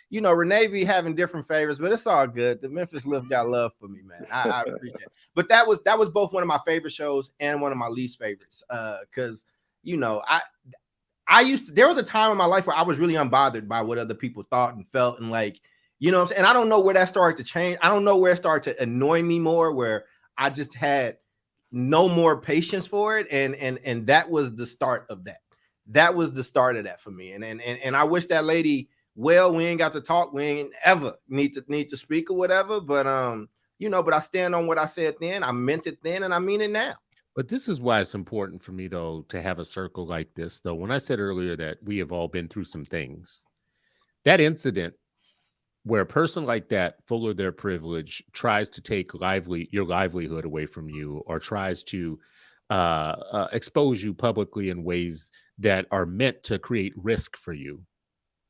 you know, Renee be having different favorites, but it's all good. The Memphis Lift got love for me, man. I appreciate it. But that was both one of my favorite shows and one of my least favorites. Because you know, there was a time in my life where I was really unbothered by what other people thought and felt, and like, you know what I'm saying? And I don't know where that started to change. I don't know where it started to annoy me more, where I just had no more patience for it. And that was the start of that. That was the start of that for me. And I wish that lady well. We ain't got to talk. We ain't ever need to speak or whatever. But you know, but I stand on what I said then. I meant it then, and I mean it now. But this is why it's important for me, though, to have a circle like this. Though, when I said earlier that we have all been through some things, that incident where a person like that, full of their privilege, tries to take your livelihood away from you, or tries to expose you publicly in ways that are meant to create risk for you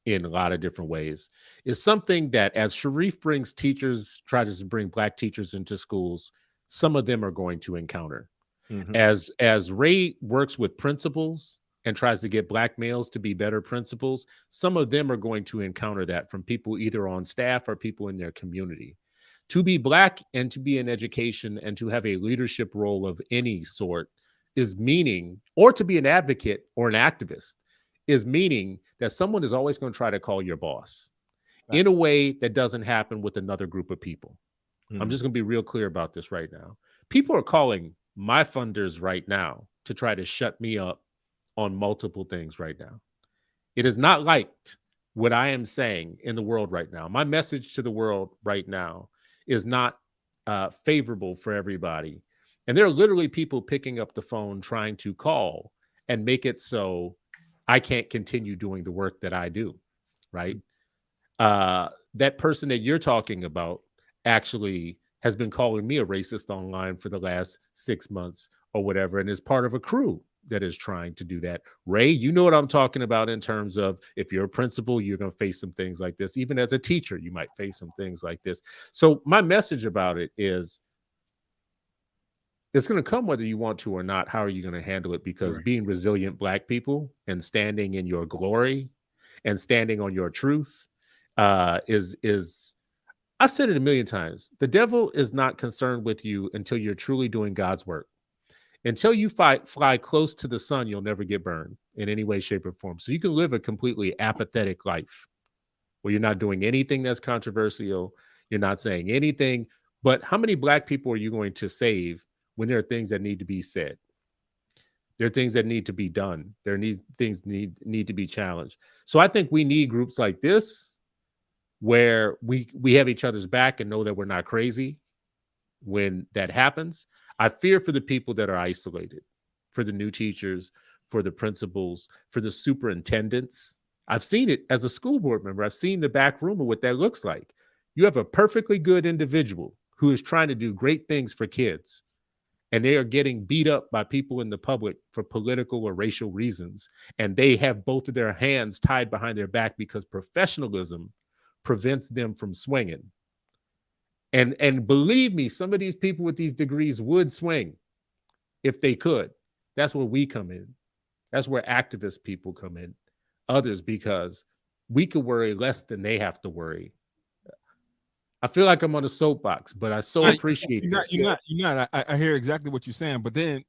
in a lot of different ways, is something that, as Sharif tries to bring Black teachers into schools, some of them are going to encounter. Mm-hmm. As Ray works with principals and tries to get Black males to be better principals, some of them are going to encounter that from people either on staff or people in their community. To be Black and to be in education and to have a leadership role of any sort is meaning, or to be an advocate or an activist is meaning that someone is always going to try to call your boss. That's in a way that doesn't happen with another group of people. Mm-hmm. I'm just going to be real clear about this right now. People are calling my funders right now to try to shut me up on multiple things right now. It is not liked what I am saying in the world right now. My message to the world right now is not favorable for everybody. And there are literally people picking up the phone trying to call and make it so I can't continue doing the work that I do, right? That person that you're talking about actually has been calling me a racist online for the last 6 months or whatever, and is part of a crew that is trying to do that. Ray, you know what I'm talking about in terms of, if you're a principal, you're going to face some things like this. Even as a teacher, you might face some things like this. So my message about it is, it's going to come whether you want to or not. How are you going to handle it? Because right. Being resilient Black people and standing in your glory and standing on your truth is I've said it a million times. The devil is not concerned with you until you're truly doing God's work. Until you fly close to the sun, you'll never get burned in any way, shape, or form. So you can live a completely apathetic life where you're not doing anything that's controversial. You're not saying anything. But how many Black people are you going to save when there are things that need to be said? There are things that need to be done. Things need to be challenged. So I think we need groups like this where we have each other's back and know that we're not crazy when that happens. I fear for the people that are isolated, for the new teachers, for the principals, for the superintendents. I've seen it as a school board member. I've seen the back room of what that looks like. You have a perfectly good individual who is trying to do great things for kids, and they are getting beat up by people in the public for political or racial reasons. And they have both of their hands tied behind their back because professionalism prevents them from swinging. And believe me, some of these people with these degrees would swing if they could. That's where we come in. That's where activist people come in. Others, because we could worry less than they have to worry. I feel like I'm on a soapbox, but I so appreciate you're not. I hear exactly what you're saying, but then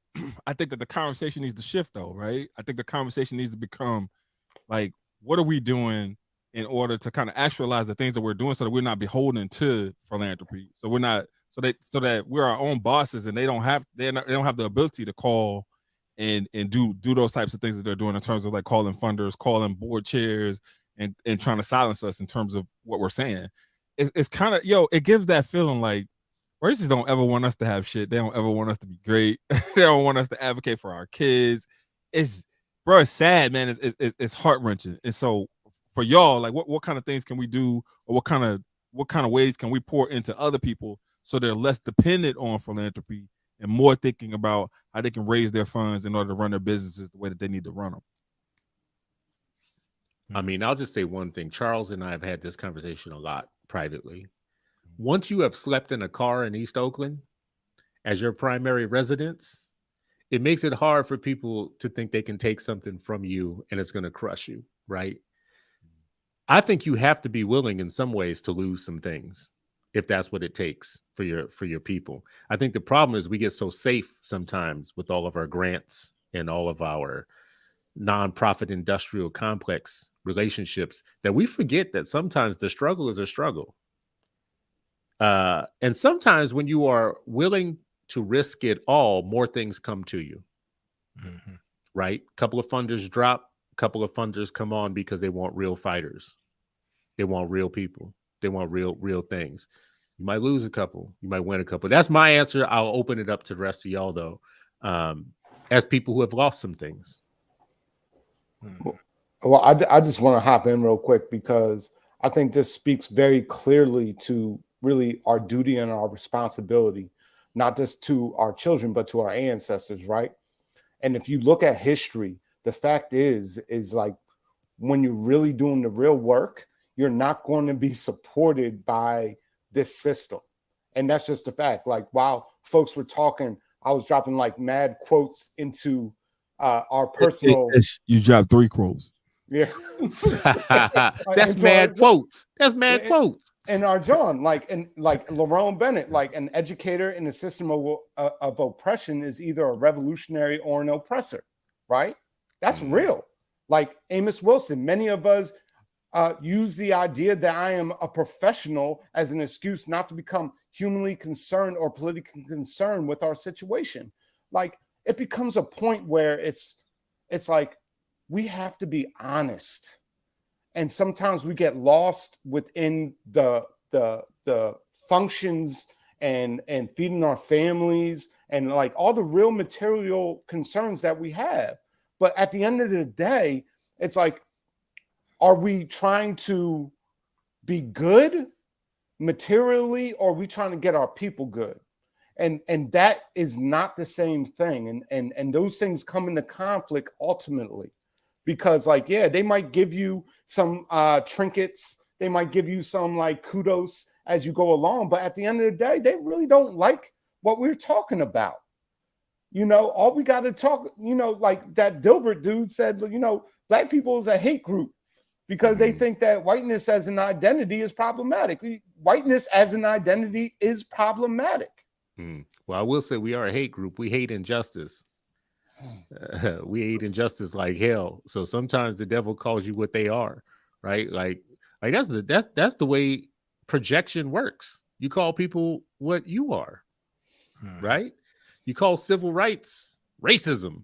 I think that the conversation needs to shift, though, right? I think the conversation needs to become like, what are we doing in order to kind of actualize the things that we're doing, so that we're not beholden to philanthropy, so we're not, so that we're our own bosses, and they don't have the ability to call and do those types of things that they're doing in terms of like calling funders, calling board chairs, and trying to silence us in terms of what we're saying. It's kind of, it gives that feeling like racists don't ever want us to have shit. They don't ever want us to be great. They don't want us to advocate for our kids. It's sad, man. It's heart-wrenching. And so for y'all, like what kind of things can we do, or what kind of ways can we pour into other people so they're less dependent on philanthropy and more thinking about how they can raise their funds in order to run their businesses the way that they need to run them? I mean, I'll just say one thing. Charles and I have had this conversation a lot privately. Once you have slept in a car in East Oakland as your primary residence, it makes it hard for people to think they can take something from you and it's going to crush you, right? I think you have to be willing in some ways to lose some things if that's what it takes for your people. I think the problem is we get so safe sometimes with all of our grants and all of our nonprofit industrial complex relationships that we forget that sometimes the struggle is a struggle. And sometimes when you are willing to risk it all, more things come to you. Mm-hmm. Right? A couple of funders drop, a couple of funders come on because they want real fighters. They want real people. They want real things. You might lose a couple. You might win a couple. That's my answer. I'll open it up to the rest of y'all, though, as people who have lost some things. Well, I just want to hop in real quick because I think this speaks very clearly to really our duty and our responsibility, not just to our children, but to our ancestors, right? And if you look at history, the fact is like when you're really doing the real work, you're not going to be supported by this system. And that's just a fact. Like while folks were talking, I was dropping like mad quotes into our personal. You dropped 3 quotes. Yeah. That's mad quotes. That's mad quotes. And our John, like Lerone Bennett, like an educator in the system of oppression is either a revolutionary or an oppressor, right? That's real. Like Amos Wilson, many of us use the idea that I am a professional as an excuse not to become humanly concerned or politically concerned with our situation. Like it becomes a point where it's like we have to be honest, and sometimes we get lost within the functions and feeding our families and like all the real material concerns that we have. But at the end of the day, it's like, are we trying to be good materially, or are we trying to get our people good? And that is not the same thing. And those things come into conflict ultimately, because like, yeah, they might give you some trinkets. They might give you some like kudos as you go along. But at the end of the day, they really don't like what we're talking about. You know, all we got to talk, you know, like that Dilbert dude said, you know, black people is a hate group because they think that whiteness as an identity is problematic. Whiteness as an identity is problematic. Well, I will say we are a hate group. We hate injustice. We hate injustice like hell. So sometimes the devil calls you what they are, right? Like that's the way projection works. You call people what you are, right? You call civil rights racism.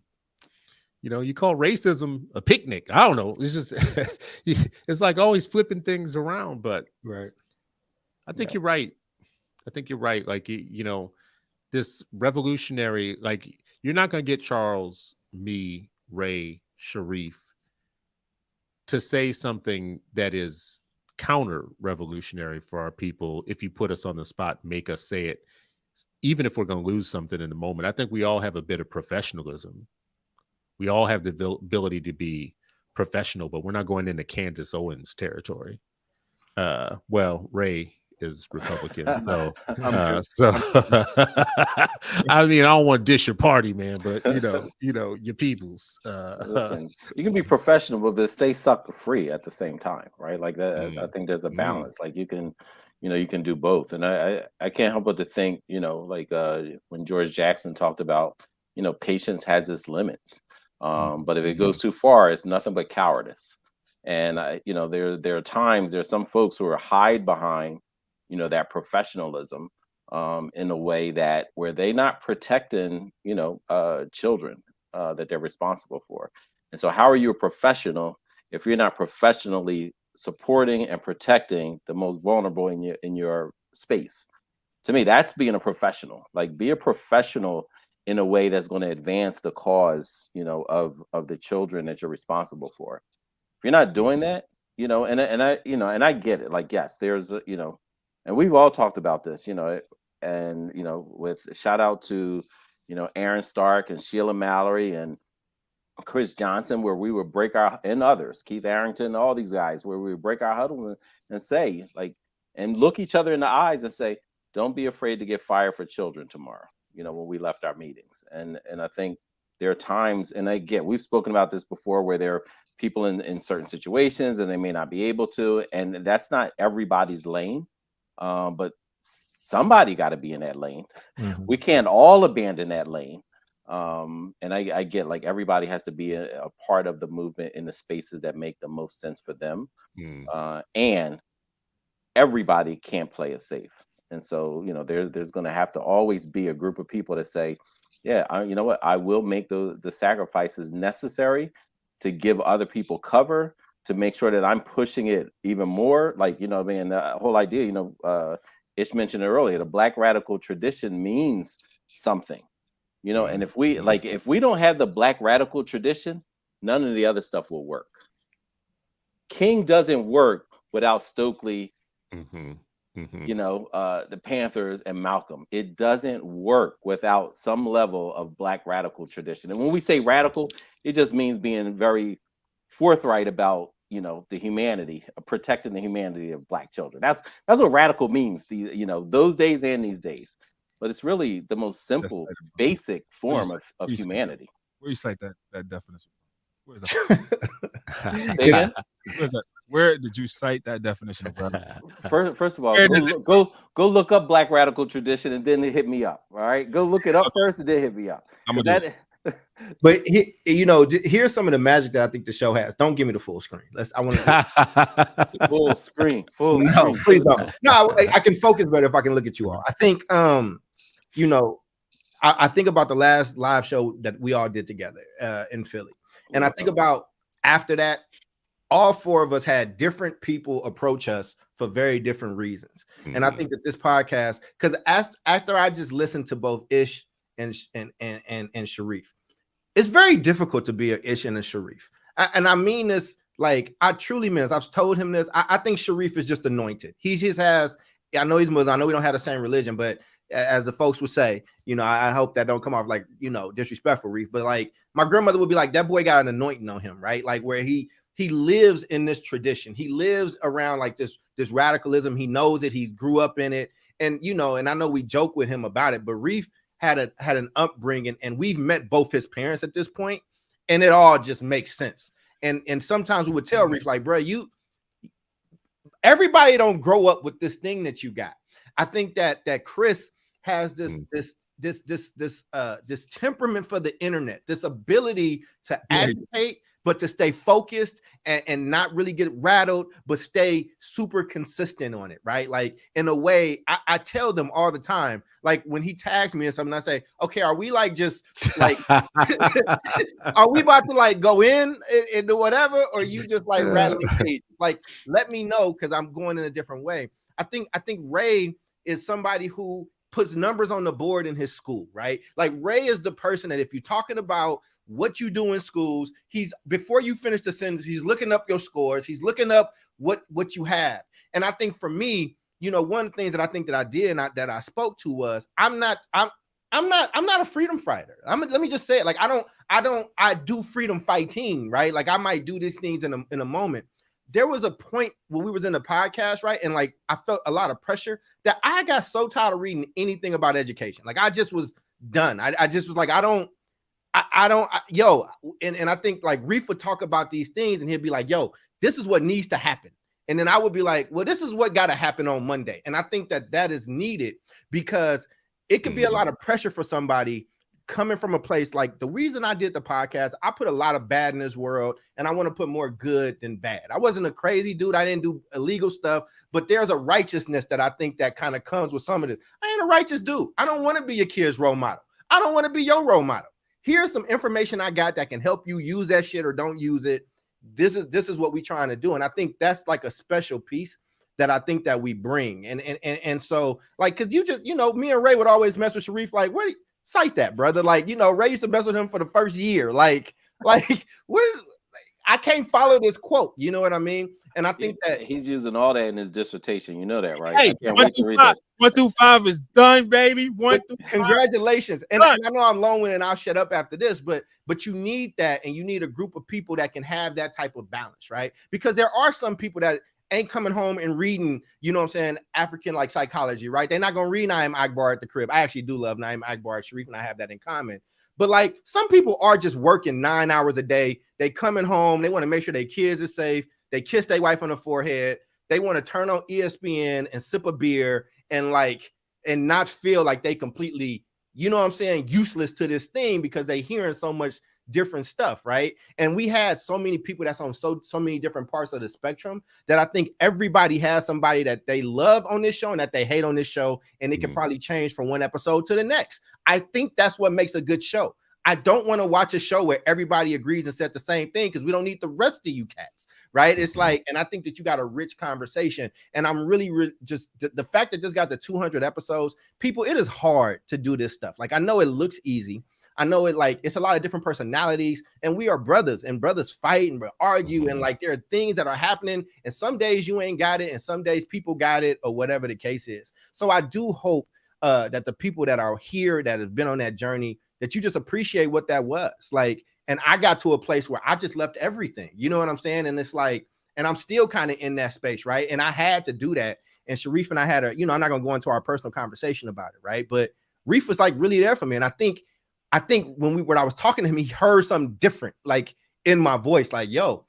You know, you call racism a picnic. I don't know. It's just it's like always flipping things around. But right, I think you're right. I think you're right. Like you know, this revolutionary, like you're not going to get Charles, me, Ray, Sharif to say something that is counter-revolutionary for our people. If you put us on the spot, make us say it, even if we're going to lose something in the moment. I think we all have a bit of professionalism. We all have the ability to be professional, but we're not going into Candace Owens territory. Well, Ray is Republican, so I mean, I don't want to dish your party, man, but you know your people's. Listen, you can be professional, but stay sucker free at the same time, right? Like that. I think there's a balance. Like you can you can do both. And I can't help but to think, like when George Jackson talked about, patience has its limits. But if it goes too far, it's nothing but cowardice. And there are times there's some folks who are hide behind, that professionalism in a way that where they're not protecting, children that they're responsible for. And so how are you a professional if you're not professionally supporting and protecting the most vulnerable in your space? To me, that's being a professional. Like, be a professional in a way that's going to advance the cause, of the children that you're responsible for. If you're not doing that, and I get it. Like, yes, there's and we've all talked about this, and with shout out to Aaron Stark and Sheila Mallory and Chris Johnson, where we would break and others, Keith Arrington, all these guys, where we would break our huddles and say, like, and look each other in the eyes and say, don't be afraid to get fired for children tomorrow, when we left our meetings. And I think there are times, and we've spoken about this before, where there are people in certain situations and they may not be able to, and that's not everybody's lane. But somebody got to be in that lane. Mm-hmm. We can't all abandon that lane. And I get, like, everybody has to be a part of the movement in the spaces that make the most sense for them. And everybody can't play it safe. And so, there's going to have to always be a group of people that say, yeah, you know what, I will make the sacrifices necessary to give other people cover, to make sure that I'm pushing it even more. Like, the whole idea, Ish mentioned it earlier, the Black radical tradition means something. And if we don't have the Black radical tradition, none of the other stuff will work. King doesn't work without Stokely, the Panthers and Malcolm. It doesn't work without some level of Black radical tradition. And when we say radical, it just means being very forthright about, the humanity, protecting the humanity of Black children. That's what radical means, those days and these days. But it's really the most simple, basic form of humanity. Where you cite that definition? Where is that? Where did you cite that definition of radical? First of all, go look up Black radical tradition and then hit me up. All right, go look it up first and then hit me up. But here's some of the magic that I think the show has. Don't give me the full screen. I want to full screen. No, please don't. No, I can focus better if I can look at you all. I think I think about the last live show that we all did together in Philly. And I think about after that, all four of us had different people approach us for very different reasons. And I think that this podcast, because after I just listened to both Ish and Sharif, it's very difficult to be an Ish and a Sharif. And I mean this, like, I truly mean this. I've told him this. I think Sharif is just anointed. He just has, I know he's Muslim. I know we don't have the same religion, but as the folks would say, I hope that don't come off like, disrespectful, Reef. But like, my grandmother would be like, that boy got an anointing on him, right? Like, where he lives in this tradition. He lives around like this radicalism. He knows it. He grew up in it. And, and I know we joke with him about it, but Reef had an upbringing, and we've met both his parents at this point, and it all just makes sense. And sometimes we would tell Reef, like, bro, everybody don't grow up with this thing that you got. I think that Chris has this temperament for the internet, this ability to agitate, but to stay focused and not really get rattled, but stay super consistent on it, right? Like, in a way, I tell them all the time, like, when he tags me or something, I say, okay, are we like just like, are we about to like go into whatever, or you just like rattling cage? Like, let me know, because I'm going in a different way. I think Ray is somebody who puts numbers on the board in his school, right? Like, Ray is the person that if you're talking about what you do in schools, before you finish the sentence, he's looking up your scores, he's looking up what you have. And I think for me, one of the things that I think that I did and that I spoke to was, I'm not a freedom fighter. Let me just say it. Like, I do freedom fighting, right? Like, I might do these things in a moment. There was a point when we was in the podcast, right? And like, I felt a lot of pressure that I got so tired of reading anything about education. Like, I just was done. I just was like, and I think like Reef would talk about these things and he'd be like, yo, this is what needs to happen. And then I would be like, well, this is what got to happen on Monday. And I think that is needed because it could be a lot of pressure for somebody coming from a place like the reason I did the podcast. I put a lot of bad in this world and I want to put more good than bad. I wasn't a crazy dude. I didn't do illegal stuff, but there's a righteousness that I think that kind of comes with some of this. I ain't a righteous dude. I don't want to be your kid's role model. I don't want to be your role model. Here's some information I got that can help you use that shit or don't use it. This is what we're trying to do. And I think that's like a special piece that I think that we bring. And so like, cause you just, me and Ray would always mess with Sharif. Like, where do you cite that, brother? Like, Ray used to mess with him for the first year. Like where's, I can't follow this quote. You know what I mean? And I think that he's using all that in his dissertation. You know that, right? Hey, 1 through 5 is done, baby. Congratulations. And I know I'm long-winded and I'll shut up after this, but you need that, and you need a group of people that can have that type of balance, right? Because there are some people that ain't coming home and reading, African like psychology, right? They're not gonna read Naim Akbar at the crib. I actually do love Naim Akbar. Sharif and I have that in common. But like some people are just working 9 hours a day. They coming home, they want to make sure their kids are safe. They kiss their wife on the forehead. They want to turn on ESPN and sip a beer and not feel like they completely, useless to this thing because they hearing so much different stuff, right? And we had so many people that's on so many different parts of the spectrum that I think everybody has somebody that they love on this show and that they hate on this show, and it can probably change from one episode to the next. I think that's what makes a good show. I don't want to watch a show where everybody agrees and says the same thing because we don't need the rest of you cats, right? It's like, and I think that you got a rich conversation, and I'm really just the fact that this got to 200 episodes, people, it is hard to do this stuff. Like, I know it looks easy. I know it's a lot of different personalities, and we are brothers, and brothers fight and argue, and there are things that are happening, and some days you ain't got it, and some days people got it, or whatever the case is. So I do hope that the people that are here that have been on that journey, that you just appreciate what that was like. And I got to a place where I just left everything, you know what I'm saying? And it's like, and I'm still kind of in that space, right? And I had to do that. And Sharif and I had I'm not gonna go into our personal conversation about it, right? But Reef was like really there for me. And I think when I was talking to him, he heard something different, like in my voice, like, yo.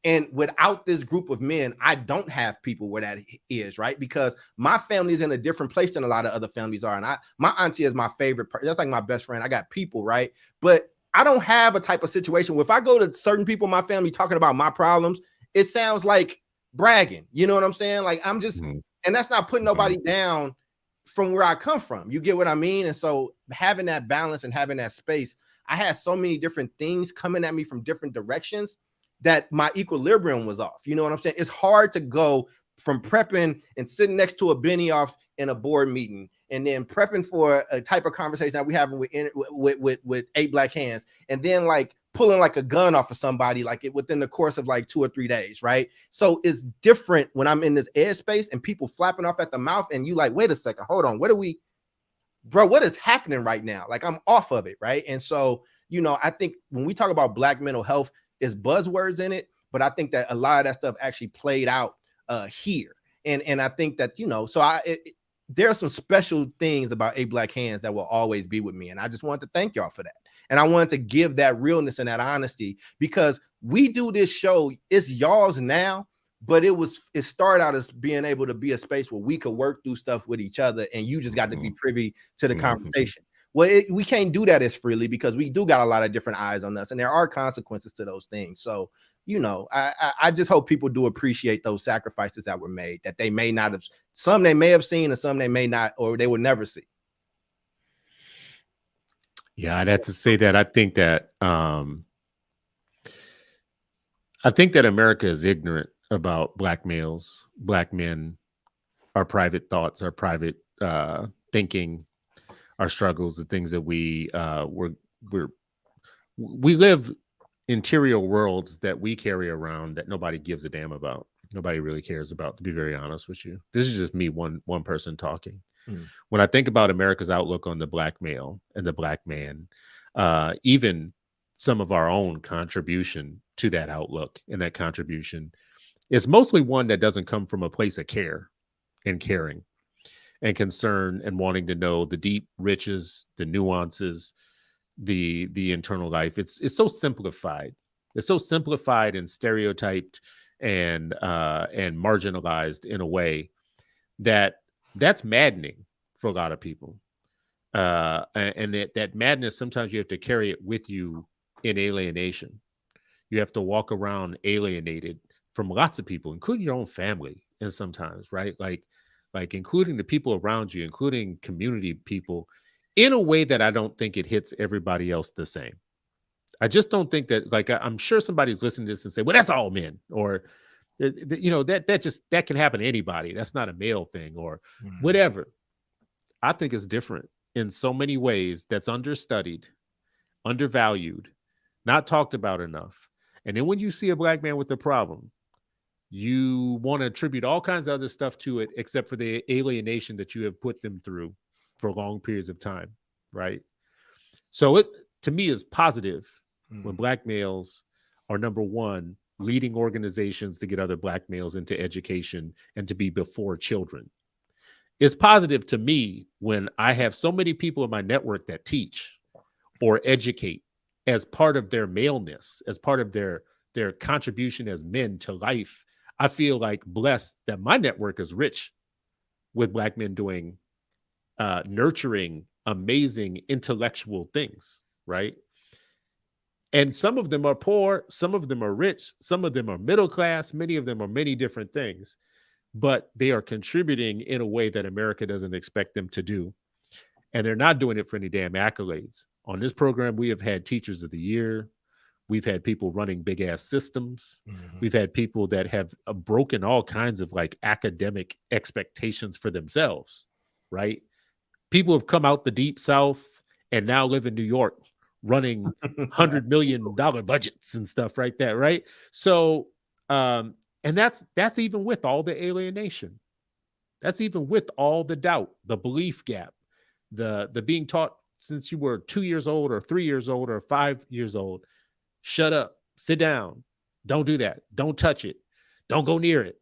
And without this group of men, I don't have people where that is, right? Because my family is in a different place than a lot of other families are. And my auntie is my favorite. That's like my best friend. I got people, right? But I don't have a type of situation where if I go to certain people in my family talking about my problems, it sounds like bragging. You know what I'm saying? Like, I'm just, and that's not putting nobody down from where I come from. You get what I mean? And so having that balance and having that space, I had so many different things coming at me from different directions that my equilibrium was off. You know what I'm saying? It's hard to go from prepping and sitting next to a Benioff in a board meeting, and then prepping for a type of conversation that we having with 8 Black Hands, and then like pulling like a gun off of somebody like it within the course of like 2 or 3 days, right? So it's different when I'm in this air space and people flapping off at the mouth, and you like, wait a second, hold on, what is happening right now? Like, I'm off of it, right? And so, I think when we talk about Black mental health, is buzzwords in it, but I think that a lot of that stuff actually played out here, and I think that there are some special things about 8 Black Hands that will always be with me, and I just wanted to thank y'all for that, and I wanted to give that realness and that honesty, because we do this show, it's y'all's now, but it started out as being able to be a space where we could work through stuff with each other, and you just got to be privy to the conversation. Well, we can't do that as freely because we do got a lot of different eyes on us, and there are consequences to those things. So, I just hope people do appreciate those sacrifices that were made, that they may not have, some they may have seen, and some they may not, or they would never see. Yeah, I'd have to say that I think that America is ignorant about Black males, Black men, our private thoughts, our private thinking, our struggles, the things that we live interior worlds that we carry around that nobody gives a damn about. Nobody really cares about, to be very honest with you. This is just me, one person talking. When I think about America's outlook on the Black male and the Black man, even some of our own contribution to that outlook and that contribution, it's mostly one that doesn't come from a place of care and caring and concern and wanting to know the deep riches, the nuances, the internal life. It's so simplified. It's so simplified and stereotyped and marginalized in a way that's maddening for a lot of people. And that madness, sometimes you have to carry it with you in alienation. You have to walk around alienated from lots of people, including your own family, and sometimes, right? Like including the people around you, including community people, in a way that I don't think it hits everybody else the same. I just don't think that, like, I'm sure somebody's listening to this and say, well, that's all men, or, you know, that can happen to anybody. That's not a male thing or whatever. I think it's different in so many ways. That's understudied, undervalued, not talked about enough. And then when you see a black man with a problem, you want to attribute all kinds of other stuff to it, except for the alienation that you have put them through for long periods of time, right? So it, to me, is positive when black males are, number one, leading organizations to get other black males into education and to be before children. It's positive to me when I have so many people in my network that teach or educate as part of their maleness, as part of their contribution as men to life. I feel like blessed that my network is rich with black men doing nurturing, amazing intellectual things, right? And some of them are poor, some of them are rich, some of them are middle class, many of them are many different things, but they are contributing in a way that America doesn't expect them to do. And they're not doing it for any damn accolades. On this program, we have had Teachers of the Year. We've had people running big ass systems. We've had people that have broken all kinds of like academic expectations for themselves, right? People have come out the deep South and now live in New York running $100 million budgets and stuff like that, right? So, and that's even with all the alienation. That's even with all the doubt, the belief gap, the being taught since you were 2 years old or 3 years old or 5 years old. Shut up, sit down, don't do that, don't touch it, don't go near it.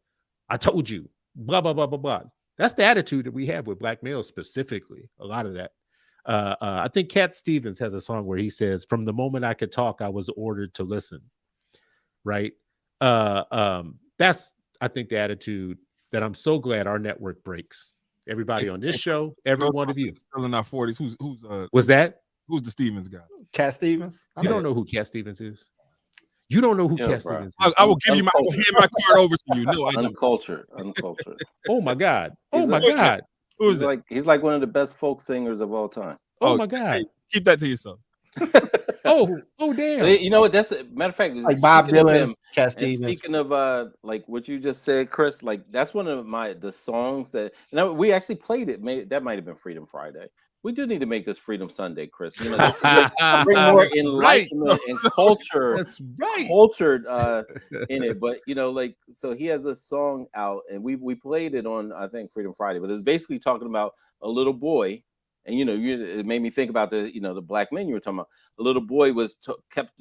I told you, blah, blah, blah, blah, blah. That's the attitude that we have with black males specifically, a lot of that. I think Cat Stevens has a song where he says, from the moment I could talk, I was ordered to listen, right? That's, I think, the attitude that I'm so glad our network breaks. Everybody on this show, every one of you. Still in our 40s. Who's was that? Who's the Stevens guy? Cat Stevens? You don't know who Cat Stevens is? You don't know who Cat Stevens is? I will give you I will hand my card over to you. No, I don't. Uncultured. Oh my God. Oh my God. Who is it? He's like one of the best folk singers of all time. Oh my God. Keep that to yourself. oh damn. You know what? That's a matter of fact. Like Bob Dylan, Cat Stevens. Speaking of like what you just said, Chris, like that's one of the songs that we actually played it. That might have been Freedom Friday. We do need to make this Freedom Sunday, Chris. You know, bring more enlightenment and culture. That's right. Cultured in it. But you know, like, so he has a song out, and we played it on, I think, Freedom Friday. But it's basically talking about a little boy, and you know, it made me think about the black men you were talking about. The little boy kept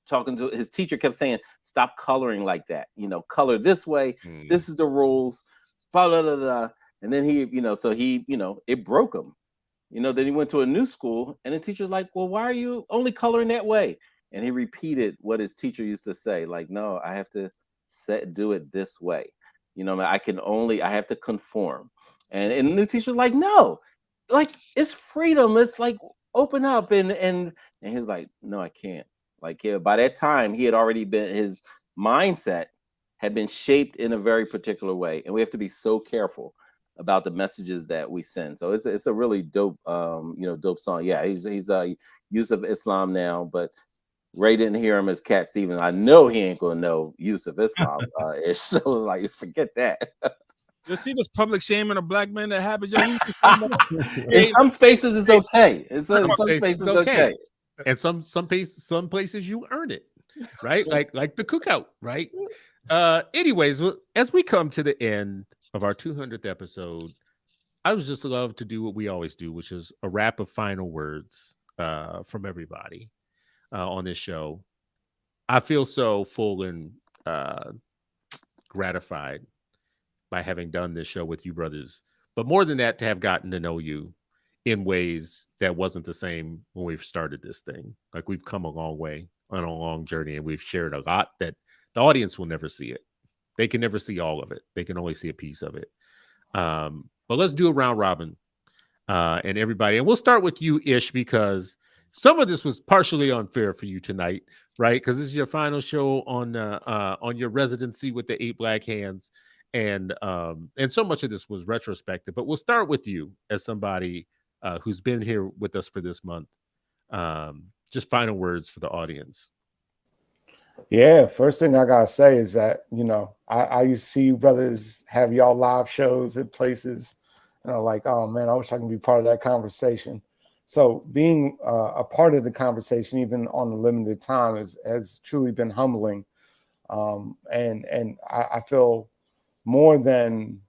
talking to his teacher, kept saying, "Stop coloring like that. You know, color this way. This is the rules." Blah, blah, blah, blah. And then it broke him. You know, then he went to a new school and the teacher's like, well, why are you only coloring that way? And he repeated what his teacher used to say, like, no, I have to do it this way. You know, I have to conform. And the new teacher's like, no, like, it's freedom. It's like, open up. And he's like, no, I can't. Like, by that time, he had already his mindset had been shaped in a very particular way. And we have to be so careful about the messages that we send. So it's a really dope dope song. Yeah, he's Yusuf Islam now, but Ray didn't hear him as Cat Stevens. I know he ain't gonna know Yusuf Islam. So like, forget that. You see this public shaming of black men that happens. In some spaces it's okay. In some spaces it's okay. And some places you earn it, right? like the cookout, right? Anyways, as we come to the end of our 200th episode, I would just love to do what we always do, which is a wrap of final words from everybody on this show. I feel so full and gratified by having done this show with you brothers, but more than that, to have gotten to know you in ways that wasn't the same when we started this thing. Like, we've come a long way on a long journey, and we've shared a lot that the audience will never see it. They can never see all of it. They can only see a piece of it. But let's do a round robin, and everybody. And we'll start with you, Ish, because some of this was partially unfair for you tonight, right? Because this is your final show on your residency with the 8 Black Hands, and so much of this was retrospective. But we'll start with you as somebody who's been here with us for this month. Just final words for the audience. Yeah, first thing I gotta say is that, you know, I used to see you brothers have y'all live shows at places, and I'm like, oh man, I wish I could be part of that conversation. So being a part of the conversation, even on a limited time, has truly been humbling, and I feel more than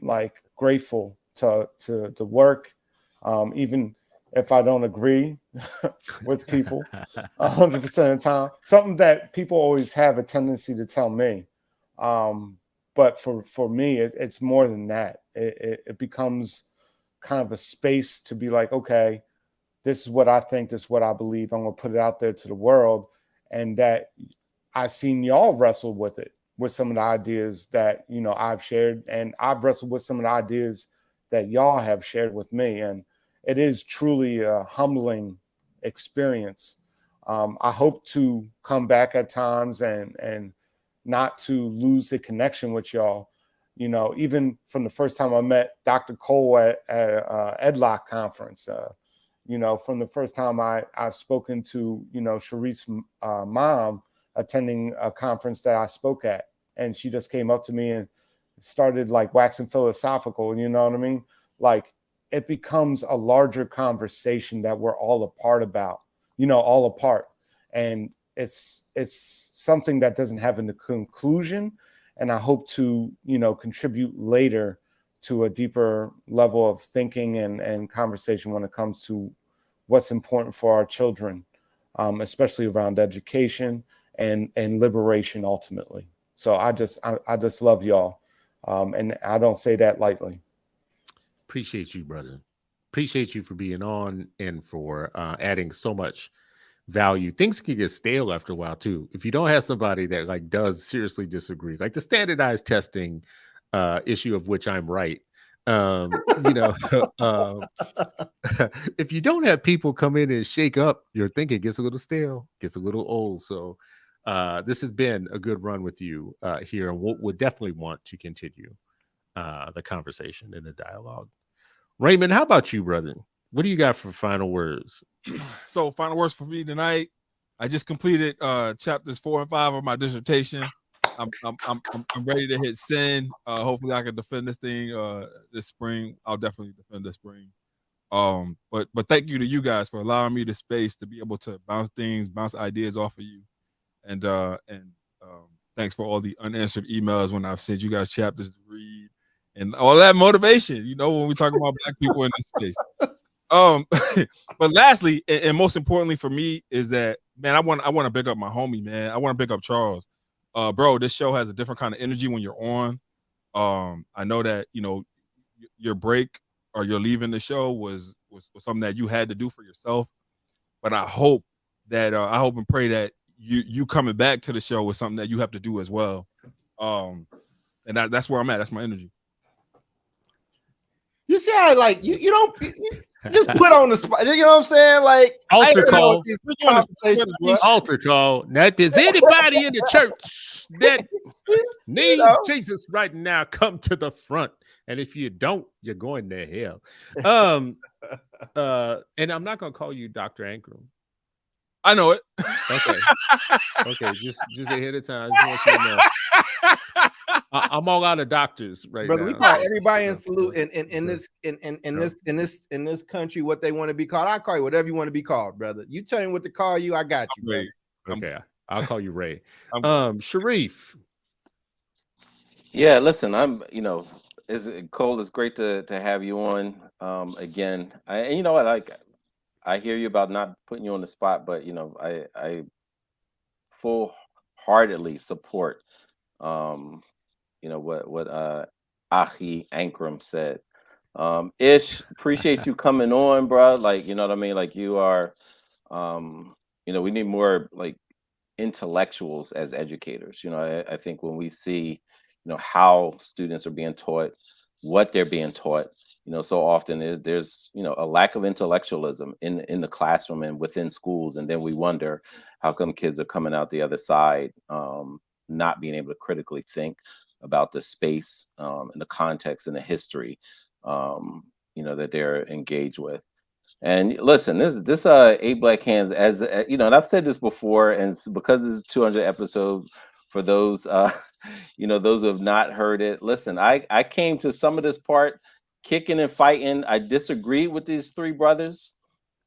like grateful to the work, even if I don't agree with people 100% of the time. Something that people always have a tendency to tell me. But for me, it's more than that. It becomes kind of a space to be like, okay, this is what I think, this is what I believe. I'm going to put it out there to the world. And that I've seen y'all wrestle with it, with some of the ideas that, you know, I've shared. And I've wrestled with some of the ideas that y'all have shared with me. And it is truly a humbling experience. I hope to come back at times and not to lose the connection with y'all. You know, even from the first time I met Dr. Cole at EdLock conference, you know, from the first time I've spoken to, you know, Sharif's mom attending a conference that I spoke at, and she just came up to me and started like waxing philosophical, you know what I mean? Like, it becomes a larger conversation that we're all a part about, you know, all a part. And it's something that doesn't have a conclusion. And I hope to, you know, contribute later to a deeper level of thinking and conversation when it comes to what's important for our children, especially around education and liberation ultimately. So I just love y'all. And I don't say that lightly. Appreciate you, brother. Appreciate you for being on and for adding so much value. Things can get stale after a while too. If you don't have somebody that like does seriously disagree, like the standardized testing issue of which I'm right. You know, if you don't have people come in and shake up your thinking, gets a little stale, gets a little old. So this has been a good run with you here, and we'll definitely want to continue the conversation and the dialogue. Raymond, how about you, brother? What do you got for final words? So final words for me tonight. I just completed chapters 4 and 5 of my dissertation. I'm ready to hit send. Hopefully I can defend this thing this spring. I'll definitely defend this spring. But thank you to you guys for allowing me the space to be able to bounce ideas off of you. And thanks for all the unanswered emails when I've sent you guys chapters to read and all that motivation, you know, when we talk about Black people in this space. But lastly, and most importantly for me is that, man, I want to pick up my homie, man. I want to pick up Charles. Bro, this show has a different kind of energy when you're on. I know that, you know, your break or your leaving the show was something that you had to do for yourself. But I hope and pray that you coming back to the show was something that you have to do as well. And that's where I'm at. That's my energy. You see how like you don't just put on the spot. You know what I'm saying? Like altar call. Altar call. Now, if there's anybody in the church that needs Jesus right now, come to the front. And if you don't, you're going to hell. And I'm not gonna call you Dr. Ankrum. I know it. Okay, just ahead of time. I just want you to know. I'm all out of doctors right brother, now. We call everybody in salute in this country what they want to be called. I call you whatever you want to be called, brother. You tell me what to call you, I got you. Ray. Okay, I'll call you Ray. Sharif. Yeah, listen, Cole, it's great to have you on again. And you know what, I hear you about not putting you on the spot, but you know, I full-heartedly support you know what Ahi Ankrum said. Ish, appreciate you coming on, bro. Like, you know what I mean? Like, you are you know, we need more like intellectuals as educators. I think when we see, how students are being taught, what they're being taught, so often there's a lack of intellectualism in the classroom and within schools, and then we wonder how come kids are coming out the other side, not being able to critically think about the space, and the context and the history, that they're engaged with. And listen, this 8 Black Hands, as and I've said this before, and because this is 200 episodes, for those those who have not heard it, listen, I came to some of this part kicking and fighting. I disagreed with these three brothers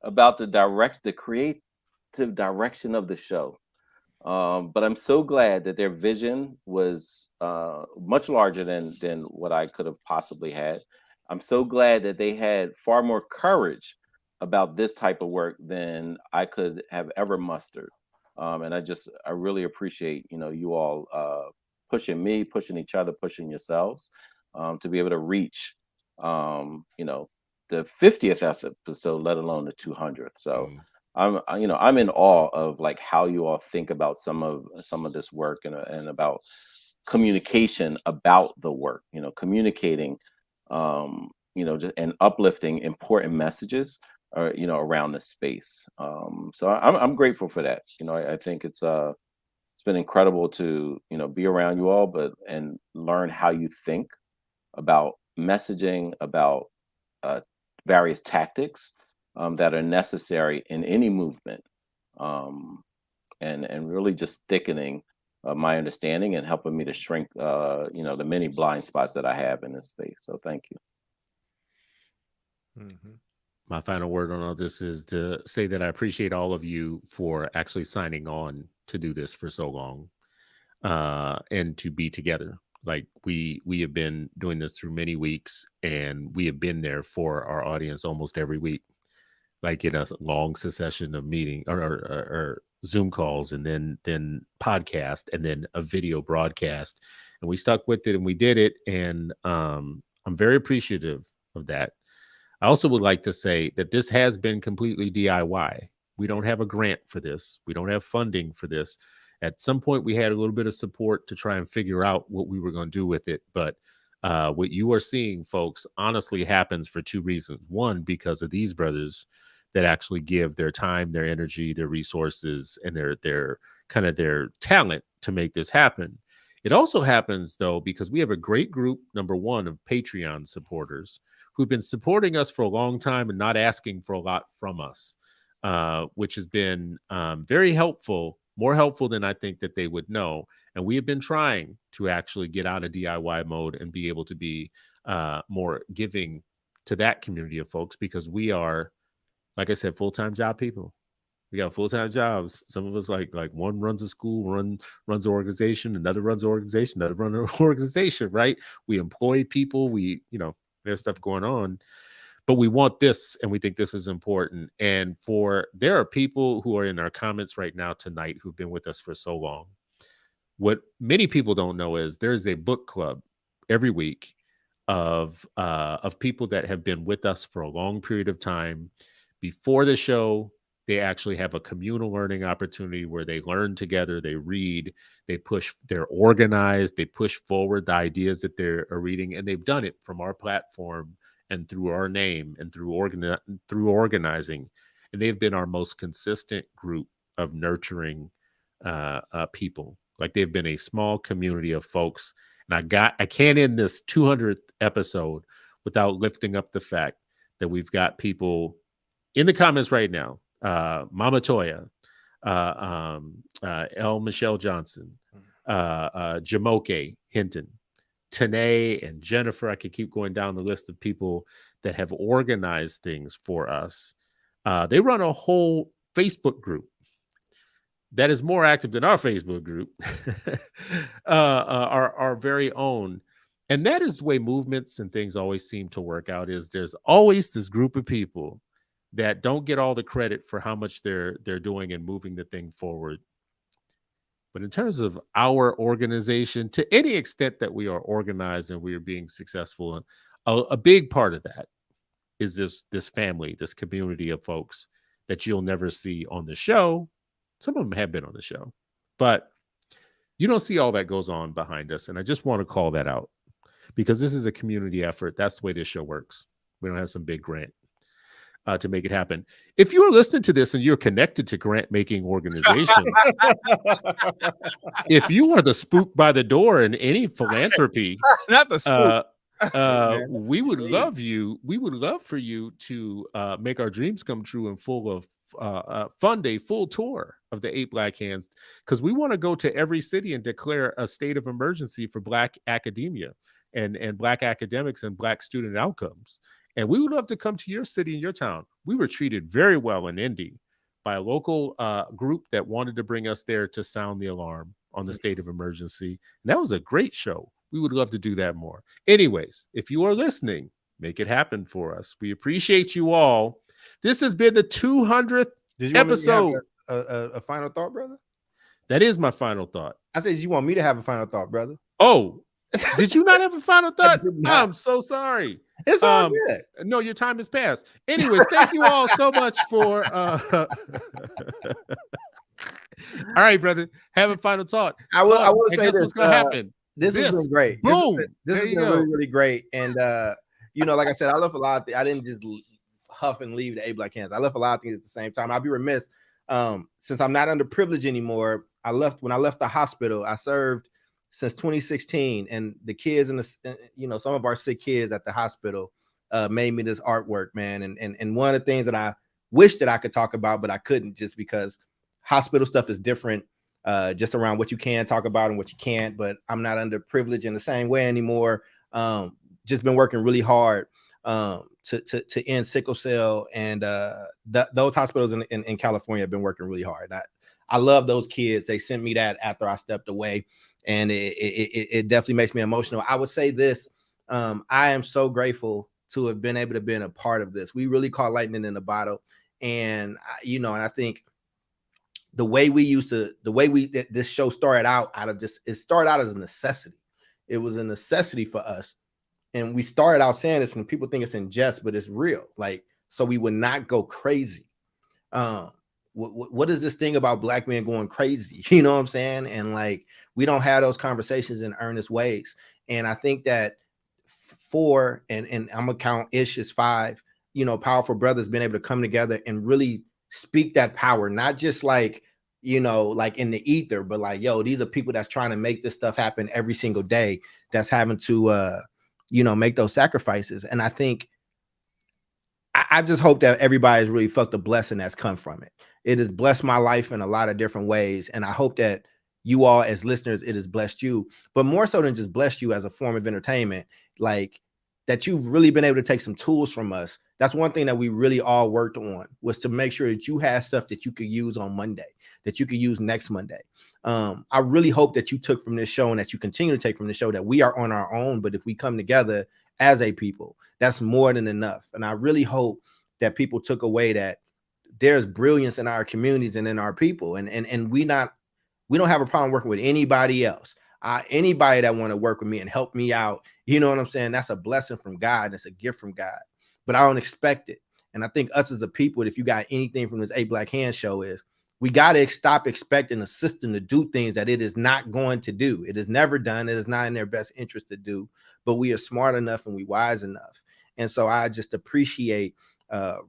about the creative direction of the show. But I'm so glad that their vision was much larger than what I could have possibly had. I'm so glad that they had far more courage about this type of work than I could have ever mustered. And I really appreciate, you all pushing me, pushing each other, pushing yourselves, to be able to reach, the 50th episode, let alone the 200th. So I'm in awe of like how you all think about some of this work, and about communication about the work, communicating, and uplifting important messages, around the space. So I'm grateful for that. I think it's been incredible to, be around you all, and learn how you think about messaging, about various tactics that are necessary in any movement, and really just thickening my understanding and helping me to shrink, the many blind spots that I have in this space. So thank you. Mm-hmm. My final word on all this is to say that I appreciate all of you for actually signing on to do this for so long, and to be together. Like we have been doing this through many weeks, and we have been there for our audience almost every week, like in a long succession of meeting or Zoom calls, and then podcast, and then a video broadcast, and we stuck with it and we did it. And I'm very appreciative of that. I also would like to say that this has been completely DIY. We don't have a grant for this. We don't have funding for this. At some point, we had a little bit of support to try and figure out what we were going to do with it. But what you are seeing, folks, honestly happens for two reasons. One, because of these brothers that actually give their time, their energy, their resources, and their kind of their talent to make this happen. It also happens, though, because we have a great group, number one, of Patreon supporters who've been supporting us for a long time and not asking for a lot from us, which has been very helpful, more helpful than I think that they would know. And we have been trying to actually get out of DIY mode and be able to be more giving to that community of folks, because we are, like I said, full-time job people. We got full-time jobs. Some of us like one runs a school, one runs an organization, another runs an organization, another runs an organization, right? We employ people. We, there's stuff going on, but we want this, and we think this is important. And there are people who are in our comments right now tonight who've been with us for so long. What many people don't know is there's a book club every week of people that have been with us for a long period of time. Before the show, they actually have a communal learning opportunity where they learn together, they read, they're organized, they push forward the ideas that they're reading, and they've done it from our platform and through our name and through organizing. And they've been our most consistent group of nurturing people. Like, they've been a small community of folks. And I can't end this 200th episode without lifting up the fact that we've got people in the comments right now. Mama Toya, L. Michelle Johnson, Jamoke Hinton, Tanae, and Jennifer. I could keep going down the list of people that have organized things for us. They run a whole Facebook group that is more active than our Facebook group, our very own. And that is the way movements and things always seem to work out, is there's always this group of people that don't get all the credit for how much they're doing and moving the thing forward. But in terms of our organization, to any extent that we are organized and we are being successful, a big part of that is this family, this community of folks that you'll never see on the show. Some of them have been on the show, But you don't see all that goes on behind us. And I just want to call that out because this is a community effort. That's the way this show works. We don't have some big grant to make it happen. If you are listening to this and you're connected to grant making organizations, if you are the spook by the door in any philanthropy, Not the spook. we would love you. We would love for you to make our dreams come true and fund a full tour of the 8 Black Hands, because we want to go to every city and declare a state of emergency for Black academia and Black academics and Black student outcomes. And we would love to come to your city and your town. We were treated very well in Indy by a local group that wanted to bring us there to sound the alarm on the state of emergency. And that was a great show. We would love to do that more. Anyways, if you are listening, make it happen for us. We appreciate you all. This has been the 200th episode. A final thought, brother? That is my final thought. I said, you want me to have a final thought, brother? Oh, did you not have a final thought? did not. I'm so sorry. It's all good. No, your time has passed. Anyways, thank you all so much for all right, brother. Have a final thought. I will say this. What's gonna happen? This has been great. Boom. This has been really, really great. And like I said, I left a lot of things. I didn't just huff and leave the 8 Black Hands. I left a lot of things at the same time. I'll be remiss. Since I'm not underprivileged anymore, when I left the hospital, I served since 2016, and the kids and some of our sick kids at the hospital made me this artwork, man. And one of the things that I wish that I could talk about, but I couldn't, just because hospital stuff is different, just around what you can talk about and what you can't. But I'm not underprivileged in the same way anymore. Just been working really hard to end sickle cell, and those hospitals in California have been working really hard. I love those kids. They sent me that after I stepped away, and it definitely makes me emotional. I would say this: I am so grateful to have been able to be a part of this. We really caught lightning in a bottle, and and I think the way this show started out it started out as a necessity. It was a necessity for us. And we started out saying this, and people think it's in jest, but it's real. Like, so we would not go crazy. What is this thing about Black men going crazy? You know what I'm saying? And like, we don't have those conversations in earnest ways. And I think that 4, and I'm gonna count Ish as 5, powerful brothers being able to come together and really speak that power, not just like like in the ether, but like, yo, these are people that's trying to make this stuff happen every single day, that's having to make those sacrifices. And I think I just hope that everybody's really felt the blessing that's come from it. It has blessed my life in a lot of different ways. And I hope that you all as listeners, it has blessed you, but more so than just blessed you as a form of entertainment, like that you've really been able to take some tools from us. That's one thing that we really all worked on, was to make sure that you had stuff that you could use on Monday, that you could use next Monday. I really hope that you took from this show, and that you continue to take from the show, that we are on our own, but if we come together as a people, that's more than enough. And I really hope that people took away that there's brilliance in our communities and in our people. And we don't have a problem working with anybody else. Anybody that want to work with me and help me out, you know what I'm saying? That's a blessing from God. It's a gift from God, but I don't expect it. And I think us as a people, if you got anything from this 8 Black Hands show, is we got to stop expecting a system to do things that it is not going to do. It is never done. It is not in their best interest to do, but we are smart enough and we wise enough. And so I just appreciate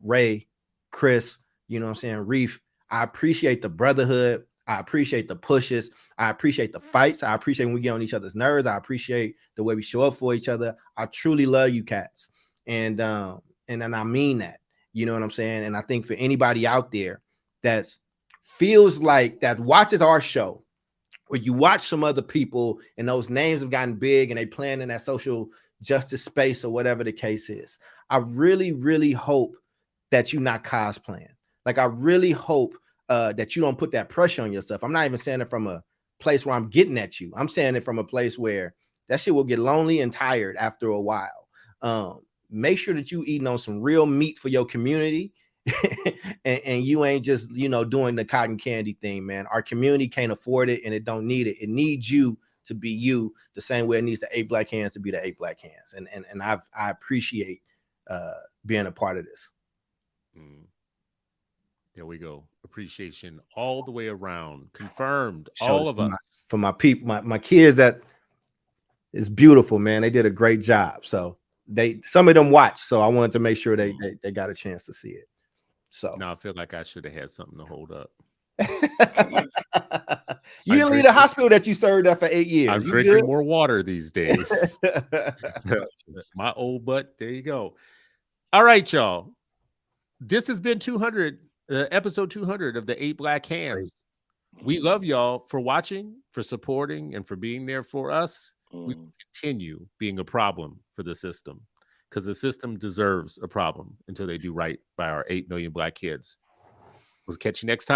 Ray, Chris, you know what I'm saying, Reef. I appreciate the brotherhood. I appreciate the pushes. I appreciate the fights. I appreciate when we get on each other's nerves. I appreciate the way we show up for each other. I truly love you cats. And I mean that, you know what I'm saying? And I think for anybody out there that's feels like that watches our show, or you watch some other people and those names have gotten big and they playing in that social justice space or whatever the case is, I really, really hope that you're not cosplaying. Like, I really hope that you don't put that pressure on yourself. I'm not even saying it from a place where I'm getting at you. I'm saying it from a place where that shit will get lonely and tired after a while. Make sure that you eating on some real meat for your community. and you ain't just, doing the cotton candy thing, man. Our community can't afford it, and it don't need it. It needs you to be you, the same way it needs the 8 Black Hands to be the 8 Black Hands. And I appreciate being a part of this. There we go. Appreciation all the way around. Confirmed. Show All it of for us. For my people, my kids, that is beautiful, man. They did a great job. So some of them watched. So I wanted to make sure they got a chance to see it. So Now I feel like I should have had something to hold up. You didn't leave the hospital that you served at for 8 years. I'm You drinking good? more water these days. My old butt. There you go. All right, y'all. This has been 200, episode 200 of the 8 Black Hands. We love y'all for watching, for supporting, and for being there for us. We continue being a problem for the system, because the system deserves a problem until they do right by our 8 million Black kids. We'll catch you next time.